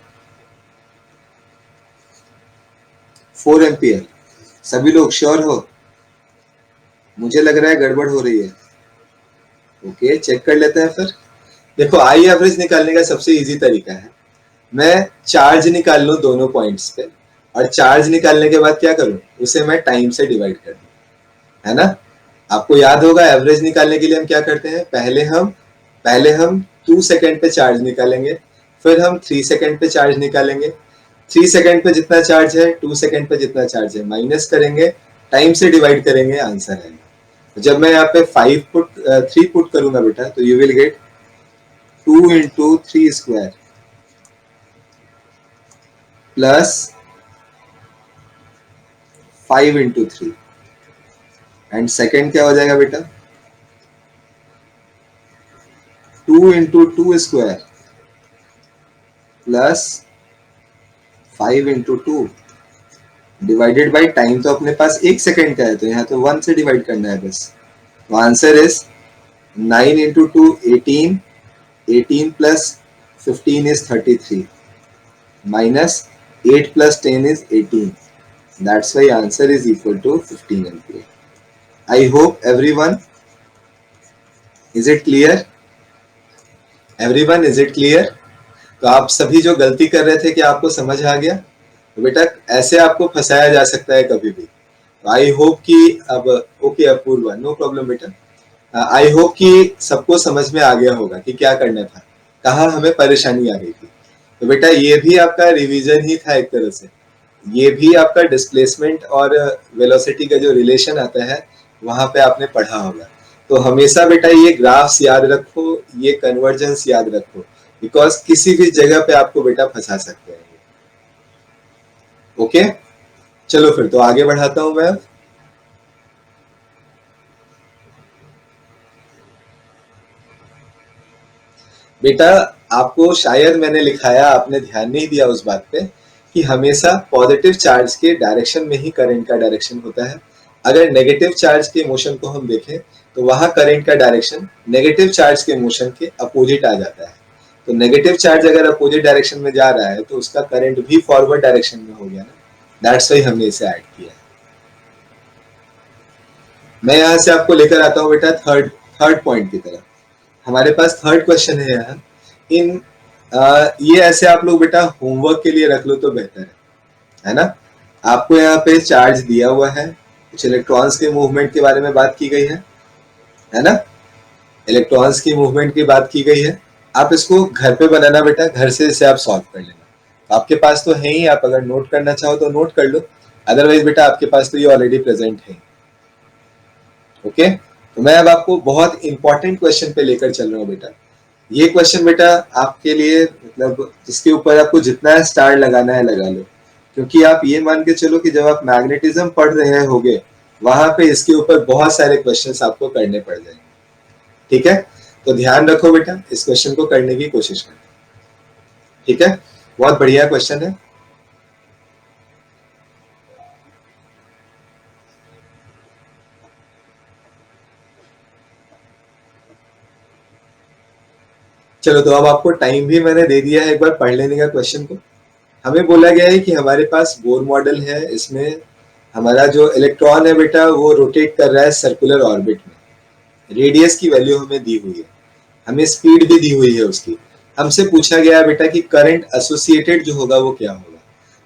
4 एम्पियर। सभी लोग श्योर हो? मुझे लग रहा है गड़बड़ हो रही है। ओके, चेक कर लेते हैं फिर। देखो, आई एवरेज निकालने का सबसे इजी तरीका है, मैं चार्ज निकाल लूं दोनों पॉइंट्स पे, और चार्ज निकालने के बाद क्या करूं, उसे मैं टाइम से डिवाइड कर दूं, है ना? आपको याद होगा एवरेज निकालने के लिए हम क्या करते हैं, पहले हम 2 सेकेंड पे चार्ज निकालेंगे, फिर हम 3 सेकेंड पे चार्ज निकालेंगे, 3 सेकेंड पे जितना चार्ज है, 2 सेकेंड पे जितना चार्ज है, माइनस करेंगे, टाइम से डिवाइड करेंगे, आंसर आएगा। जब मैं यहाँ पे 3 पुट करूंगा बेटा, तो you will gate 2 × 3² plus 5 × 3, and second क्या हो जाएगा बेटा, 2 × 2² प्लस 5 × 2 डिवाइडेड बाई टाइम तो अपने पास 1 सेकेंड का है, तो यहाँ तो 1 से डिवाइड करना है बस। तो answer is 9 × 2 18, 18 plus 15 is 33, minus 8 plus 10 is 18, that's why answer is equal to 15 ampere. I hope everyone, is it clear? Everyone, is it clear? तो आप सभी जो गलती कर रहे थे, क्या आपको समझ आ गया? तो बेटा ऐसे आपको फंसाया जा सकता है कभी भी। तो आई होप कि अब, ओके अपूर्वा, नो प्रॉब्लम बेटा। आई होप कि सबको समझ में आ गया होगा कि क्या करना था, कहाँ हमें परेशानी आ गई थी। तो बेटा ये भी आपका रिवीजन ही था एक तरह से, ये भी आपका डिस्प्लेसमेंट और वेलोसिटी का जो रिलेशन आता है वहां पे आपने पढ़ा होगा। तो हमेशा बेटा ये ग्राफ्स याद रखो, ये कन्वर्जेंस याद रखो, बिकॉज किसी भी जगह पे आपको बेटा फंसा सकते हैं। ओके, चलो फिर तो आगे बढ़ाता हूं मैं। बेटा आपको शायद मैंने लिखाया, आपने ध्यान नहीं दिया उस बात पे कि हमेशा पॉजिटिव चार्ज के डायरेक्शन में ही करंट का डायरेक्शन होता है। अगर नेगेटिव चार्ज के मोशन को हम देखें तो वहां करंट का डायरेक्शन नेगेटिव चार्ज के मोशन के अपोजिट आ जाता है। तो नेगेटिव चार्ज अगर अपोजिट डायरेक्शन में जा रहा है तो उसका करंट भी फॉरवर्ड डायरेक्शन में हो गया ना, दैट्स व्हाई हमने इसे ऐड किया। मैं यहाँ से आपको लेकर आता हूँ बेटा थर्ड पॉइंट की तरफ। हमारे पास थर्ड क्वेश्चन है यहाँ। इन ये ऐसे आप लोग बेटा होमवर्क के लिए रख लो तो बेहतर है ना? आपको यहाँ पे चार्ज दिया हुआ है, कुछ इलेक्ट्रॉन्स के मूवमेंट के बारे में बात की गई है ना? इलेक्ट्रॉन्स की मूवमेंट की बात की गई है। आप इसको घर पे बनाना बेटा, घर से इसे आप सॉल्व कर लेना। आपके पास तो है ही, आप अगर नोट करना चाहो तो नोट कर लो, अदरवाइज बेटा आपके पास तो ये ऑलरेडी प्रेजेंट है। ओके, तो मैं अब आपको बहुत इंपॉर्टेंट क्वेश्चन पे लेकर चल रहा हूँ बेटा। ये क्वेश्चन बेटा आपके लिए मतलब इसके ऊपर आपको जितना स्टार लगाना है लगा लो, क्योंकि आप ये मान के चलो कि जब आप मैग्नेटिज्म पढ़ रहे होगे वहां पे इसके ऊपर बहुत सारे क्वेश्चंस आपको करने पड़ जाएंगे। ठीक है, तो ध्यान रखो बेटा, इस क्वेश्चन को करने की कोशिश करो। ठीक है, बहुत बढ़िया क्वेश्चन है। चलो, तो अब आपको टाइम भी मैंने दे दिया है एक बार पढ़ लेने का क्वेश्चन को। हमें बोला गया है कि हमारे पास बोर मॉडल है, इसमें हमारा जो इलेक्ट्रॉन है बेटा वो रोटेट कर रहा है सर्कुलर ऑर्बिट में। रेडियस की वैल्यू हमें दी हुई है, हमें स्पीड भी दी हुई है उसकी। हमसे पूछा गया है बेटा कि करंट एसोसिएटेड जो होगा वो क्या होगा।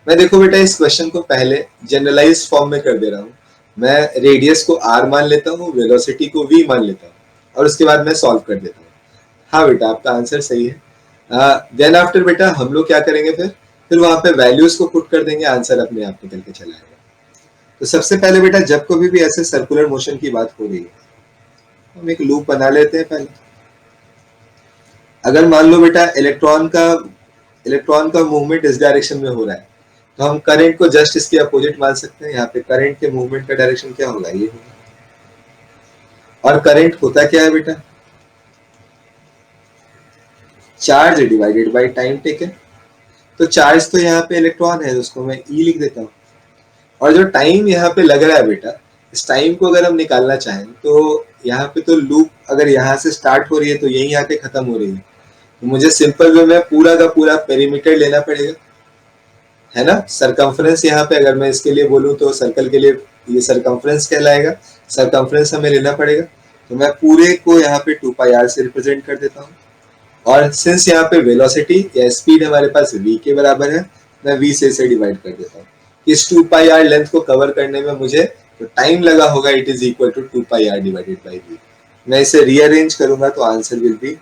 मैं देखो बेटा इस क्वेश्चन को पहले जनरलाइज फॉर्म में कर दे रहा हूँ। मैं रेडियस को r मान लेता हूँ, वेलोसिटी को v मान लेता हूँ, और उसके बाद मैं सॉल्व कर देता हूँ। हाँ बेटा, आपका आंसर सही है। देन आफ्टर बेटा हम लोग क्या करेंगे, फिर वहां पे वैल्यूज को पुट कर देंगे, आंसर अपने आप निकल के चला आएगा। तो सबसे पहले बेटा जब कभी भी ऐसे सर्कुलर मोशन की बात हो रही है, हम एक लूप बना लेते हैं पहले। अगर मान लो बेटा इलेक्ट्रॉन का मूवमेंट इस डायरेक्शन में हो रहा है, तो हम करंट को जस्ट इसके अपोजिट मान सकते हैं। यहाँ पे करंट के मूवमेंट का डायरेक्शन क्या होगा, ये होगा। और करंट होता क्या है बेटा, charge divided by time taken. तो चार्ज तो यहाँ पे इलेक्ट्रॉन है, उसको मैं ई लिख देता हूँ। और जो टाइम यहाँ पे लग रहा है बेटा, इस टाइम को अगर हम निकालना चाहें तो यहाँ पे तो लूप अगर यहाँ से स्टार्ट हो रही है तो यहीं आके खत्म हो रही है, तो मुझे सिंपल वे में पूरा का पूरा पेरीमीटर लेना पड़ेगा, है ना। सरकमफ्रेंस यहाँ पे अगर मैं इसके लिए बोलूँ तो सर्कल के लिए ये सरकमफ्रेंस कहलाएगा। सरकमफ्रेंस हमें लेना पड़ेगा, तो मैं पूरे को यहाँ पे 2πr से रिप्रेजेंट कर देता हूँ। और सिंस यहाँ पे वेलोसिटी या स्पीड हमारे पास v के बराबर है, मैं v से इसे डिवाइड कर देता हूँ। इस 2πr लेंथ को कवर करने में मुझे जो टाइम लगा होगा it is equal to 2πr divided by v। मैं इसे रीअरेंज करूंगा तो answer will be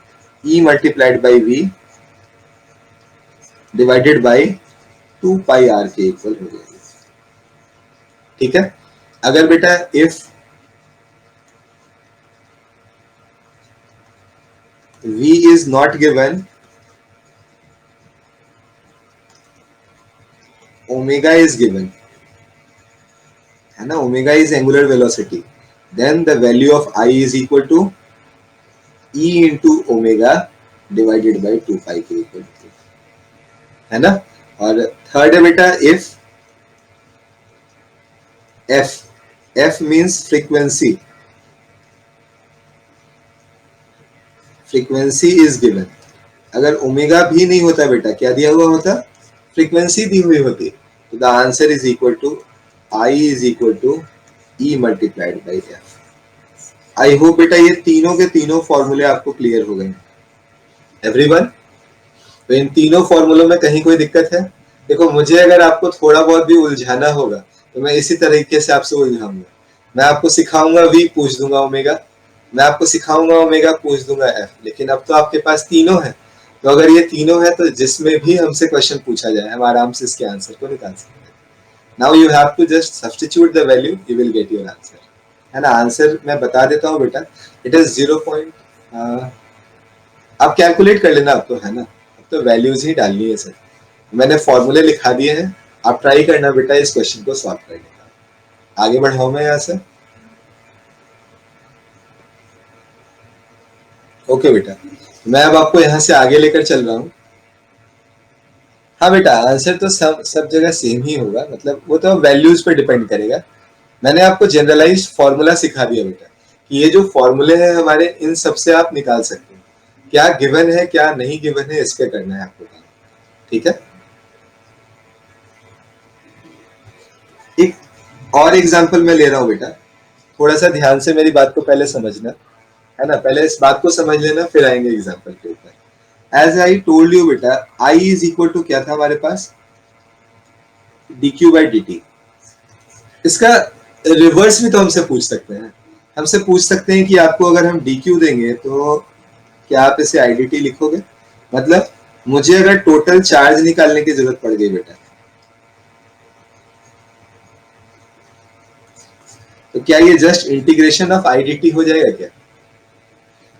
e multiplied by v divided by 2πr के इक्वल हो जाएगी। ठीक है, अगर बेटा if v is not given, omega is given, है ना, omega is angular velocity, then the value of I is equal to E into omega divided by 2π के इक्वल, है ना। और थर्ड है बेटा if F means frequency, frequency is given. अगर omega भी नहीं होता बेटा, क्या दिया हुआ होता, फ्रीक्वेंसी दी हुई होती, तो the answer is equal to I is equal to E multiplied by F. I hope बेटा ये तीनों के तीनों फॉर्मूले आपको क्लियर हो गए एवरीवन। तो इन तीनों फॉर्मूलों में कहीं कोई दिक्कत है? देखो, मुझे अगर आपको थोड़ा बहुत भी उलझाना होगा तो मैं इसी तरीके से आपसे उलझाऊंगा। मैं आपको सिखाऊंगा वी, पूछ दूंगा ओमेगा। मैं आपको सिखाऊंगा ओमेगा, पूछ दूंगा एफ। लेकिन अब तो आपके पास तीनों है, तो अगर ये तीनों है तो जिसमें भी हमसे क्वेश्चन पूछा जाए हम आराम से इसके आंसर को निकाल सकते हैं। Now you have to just substitute the value, you will get your answer, है ना। आंसर मैं बता देता हूँ बेटा, इट इज 0. आप कैलकुलेट कर लेना, अब तो है ना, अब तो वैल्यूज ही डालनी है सर। मैंने फॉर्मूले लिखा दिए हैं, आप ट्राई करना बेटा इस क्वेश्चन को सॉल्व करने का। आगे बढ़ाऊं मैं यहाँ से? ओके बेटा, मैं अब आपको यहाँ से आगे लेकर चल रहा हूँ। हाँ बेटा, आंसर तो सब जगह सेम ही होगा, मतलब वो तो वैल्यूज पे डिपेंड करेगा। मैंने आपको जनरलाइज फॉर्मूला सिखा दिया बेटा कि ये जो फॉर्मूले हैं हमारे, इन सब से आप निकाल सकते हैं क्या गिवन है क्या नहीं गिवन है, इस पे करना है आपको काम। ठीक है, एक और एग्जांपल मैं ले रहा हूँ बेटा, थोड़ा सा ध्यान से मेरी बात को पहले समझना, है ना। पहले इस बात को समझ लेना, फिर आएंगे एग्जांपल के ऊपर। एज आई टोल्ड यू बेटा, आई इज इक्वल टू क्या था हमारे पास, D Q by D T. इसका रिवर्स भी तो हमसे पूछ सकते हैं। हमसे पूछ सकते हैं कि आपको अगर हम डी क्यू देंगे तो क्या आप इसे आई डी टी लिखोगे। मतलब मुझे अगर टोटल चार्ज निकालने की जरूरत पड़ गई बेटा, तो क्या ये just integration of I D T हो जाएगा क्या?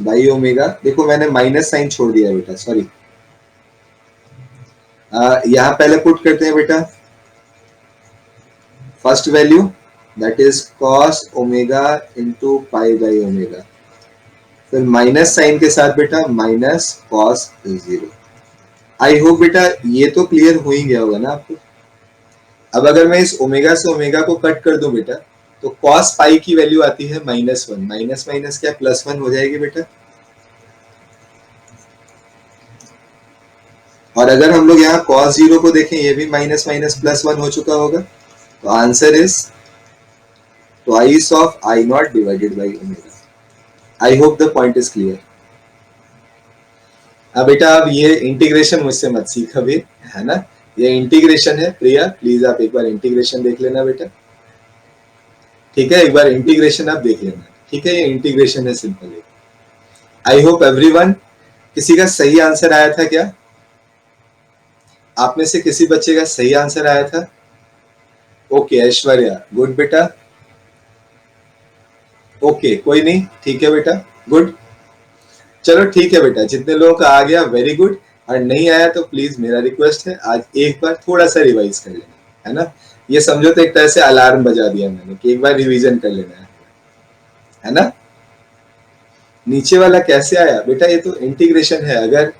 बाई ओमेगा, देखो मैंने माइनस साइन छोड़ दिया बेटा, सॉरी। यहाँ पहले पुट करते हैं बेटा first value, that is cos omega into pi by omega, फिर माइनस साइन के साथ बेटा minus cos zero. I hope बेटा ये तो क्लियर हो ही गया होगा ना आपको। अब अगर मैं इस ओमेगा से ओमेगा को कट कर दूं बेटा, तो कॉस पाई की वैल्यू आती है -1, माइनस माइनस क्या +1 हो जाएगी बेटा। और अगर हम लोग यहाँ कॉस जीरो को देखें, ये भी माइनस माइनस +1 हो चुका होगा, तो answer is twice of I not divided by omega. I hope the point is clear. अब बेटा अब ये इंटीग्रेशन मुझसे मत सीख अभी, है ना, ये इंटीग्रेशन है। प्रिया प्लीज आप एक बार इंटीग्रेशन देख लेना बेटा, ठीक है, एक बार इंटीग्रेशन आप देख लेना, ठीक है, ये इंटीग्रेशन है सिंपल है। आई होप एवरीवन, किसी का सही आंसर आया था क्या? आप में से किसी बच्चे का सही आंसर आया था? ओके ऐश्वर्या, गुड बेटा, ओके कोई नहीं, ठीक है बेटा, गुड। चलो ठीक है बेटा, जितने लोगों का आ गया वेरी गुड, और नहीं आया तो प्लीज मेरा रिक्वेस्ट है आज एक बार थोड़ा सा रिवाइज कर लेना, है ना। ये समझो तो एक तरह से अलार्म बजा दिया मैंने कि एक बार रिवीजन कर लेना है ना। नीचे वाला कैसे आया बेटा? ये तो इंटीग्रेशन है। अगर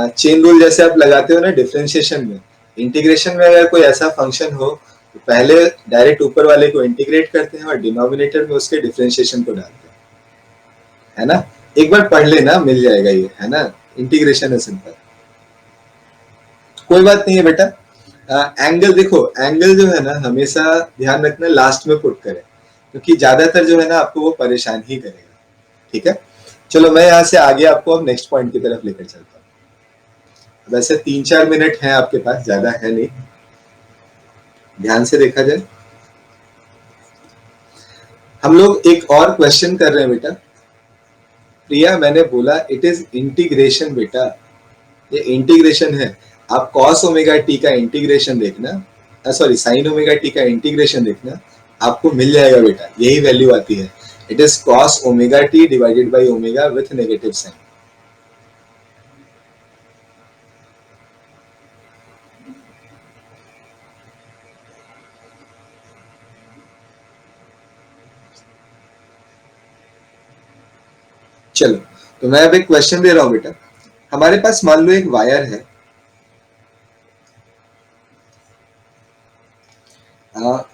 चेन रूल जैसे आप लगाते हो ना डिफरेंशिएशन में, इंटीग्रेशन में अगर कोई ऐसा फंक्शन हो तो पहले डायरेक्ट ऊपर वाले को इंटीग्रेट करते हैं और डिनोमिनेटर में उसके डिफरेंशिएशन को डालते हैं, है ना। एक बार पढ़ लेना, मिल जाएगा ये, है ना। इंटीग्रेशन है सिंपल, कोई बात नहीं है बेटा। एंगल देखो, एंगल जो है ना हमेशा ध्यान रखना लास्ट में पुट करें, क्योंकि ज्यादातर जो है ना आपको वो परेशान ही करेगा, ठीक है। चलो मैं यहाँ से आगे आपको अब नेक्स्ट पॉइंट की तरफ लेकर चलता हूँ। वैसे 3-4 मिनट हैं आपके पास, ज्यादा है नहीं, ध्यान से देखा जाए। हम लोग एक और क्वेश्चन कर रहे हैं बेटा। प्रिया मैंने बोला इट इज इंटीग्रेशन बेटा, ये इंटीग्रेशन है। आप कॉस ओमेगा टी का इंटीग्रेशन देखना, सॉरी साइन ओमेगा टी का इंटीग्रेशन देखना, आपको मिल जाएगा बेटा, यही वैल्यू आती है। It is cos omega T divided by omega with negative sign. चलो तो मैं अब एक क्वेश्चन दे रहा हूं बेटा। हमारे पास मान लो एक वायर है,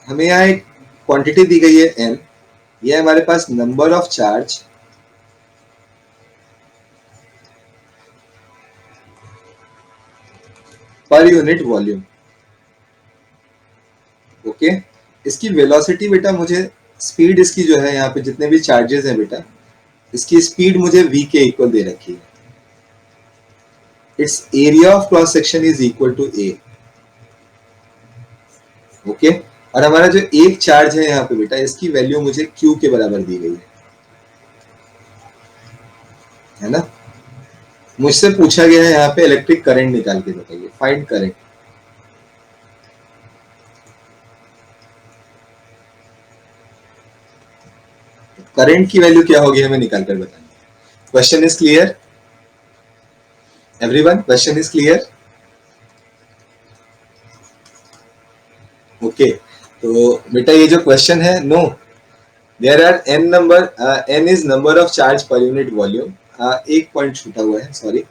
हमें यहाँ एक क्वांटिटी दी गई है n, ये हमारे पास number of charge per unit volume, okay. इसकी वेलोसिटी बेटा मुझे, स्पीड इसकी जो है यहाँ पे जितने भी चार्जेस हैं बेटा, इसकी स्पीड मुझे v के इक्वल दे रखी है। Its area of cross section is equal to a, okay. और हमारा जो एक चार्ज है यहाँ पे बेटा, इसकी वैल्यू मुझे q के बराबर दी गई है ना। मुझसे पूछा गया है यहाँ पे इलेक्ट्रिक करंट निकाल के बताइए, फाइंड करंट। करंट की वैल्यू क्या होगी हमें निकाल कर बताइए। Question is clear everyone, question is clear, okay. तो बेटा ये जो क्वेश्चन है, no there are n number, n is number of charge per unit volume, एक पॉइंट छूटा हुआ है sorry,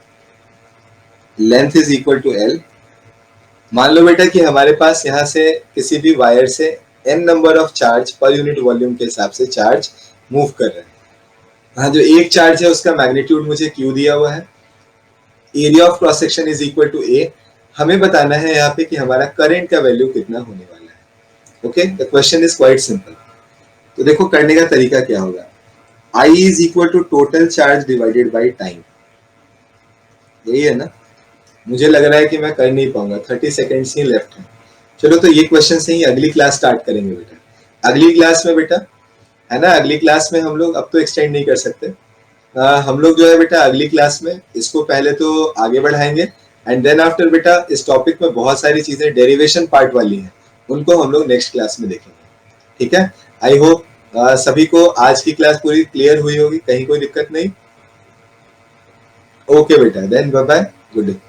length is equal to l। मान लो बेटा कि हमारे पास यहाँ से किसी भी वायर से n number of charge per unit volume के हिसाब से चार्ज मूव कर रहे हैं। हाँ, जो एक चार्ज है उसका मैग्नीट्यूड मुझे q दिया हुआ है, area of cross section is equal to a। हमें बताना है यहाँ पे कि हमारा करंट का वैल्यू कितना होने वाला है, okay. The question is quite simple. तो देखो करने का तरीका क्या होगा, I is equal to total charge divided by time, यही है ना। मुझे लग रहा है कि मैं कर नहीं पाऊंगा, 30 सेकेंड्स ही लेफ्ट है। चलो तो ये क्वेश्चन से ही अगली क्लास स्टार्ट करेंगे बेटा। अगली क्लास में बेटा, है ना, अगली क्लास में हम लोग अब तो एक्सटेंड नहीं कर सकते, हम लोग जो है बेटा अगली क्लास में इसको पहले तो आगे बढ़ाएंगे, एंड देन आफ्टर बेटा इस टॉपिक में बहुत सारी चीजें डेरिवेशन पार्ट वाली हैं, उनको हम लोग नेक्स्ट क्लास में देखेंगे, ठीक है। आई होप सभी को आज की क्लास पूरी क्लियर हुई होगी, कहीं कोई दिक्कत नहीं। ओके बेटा, then bye bye, good day.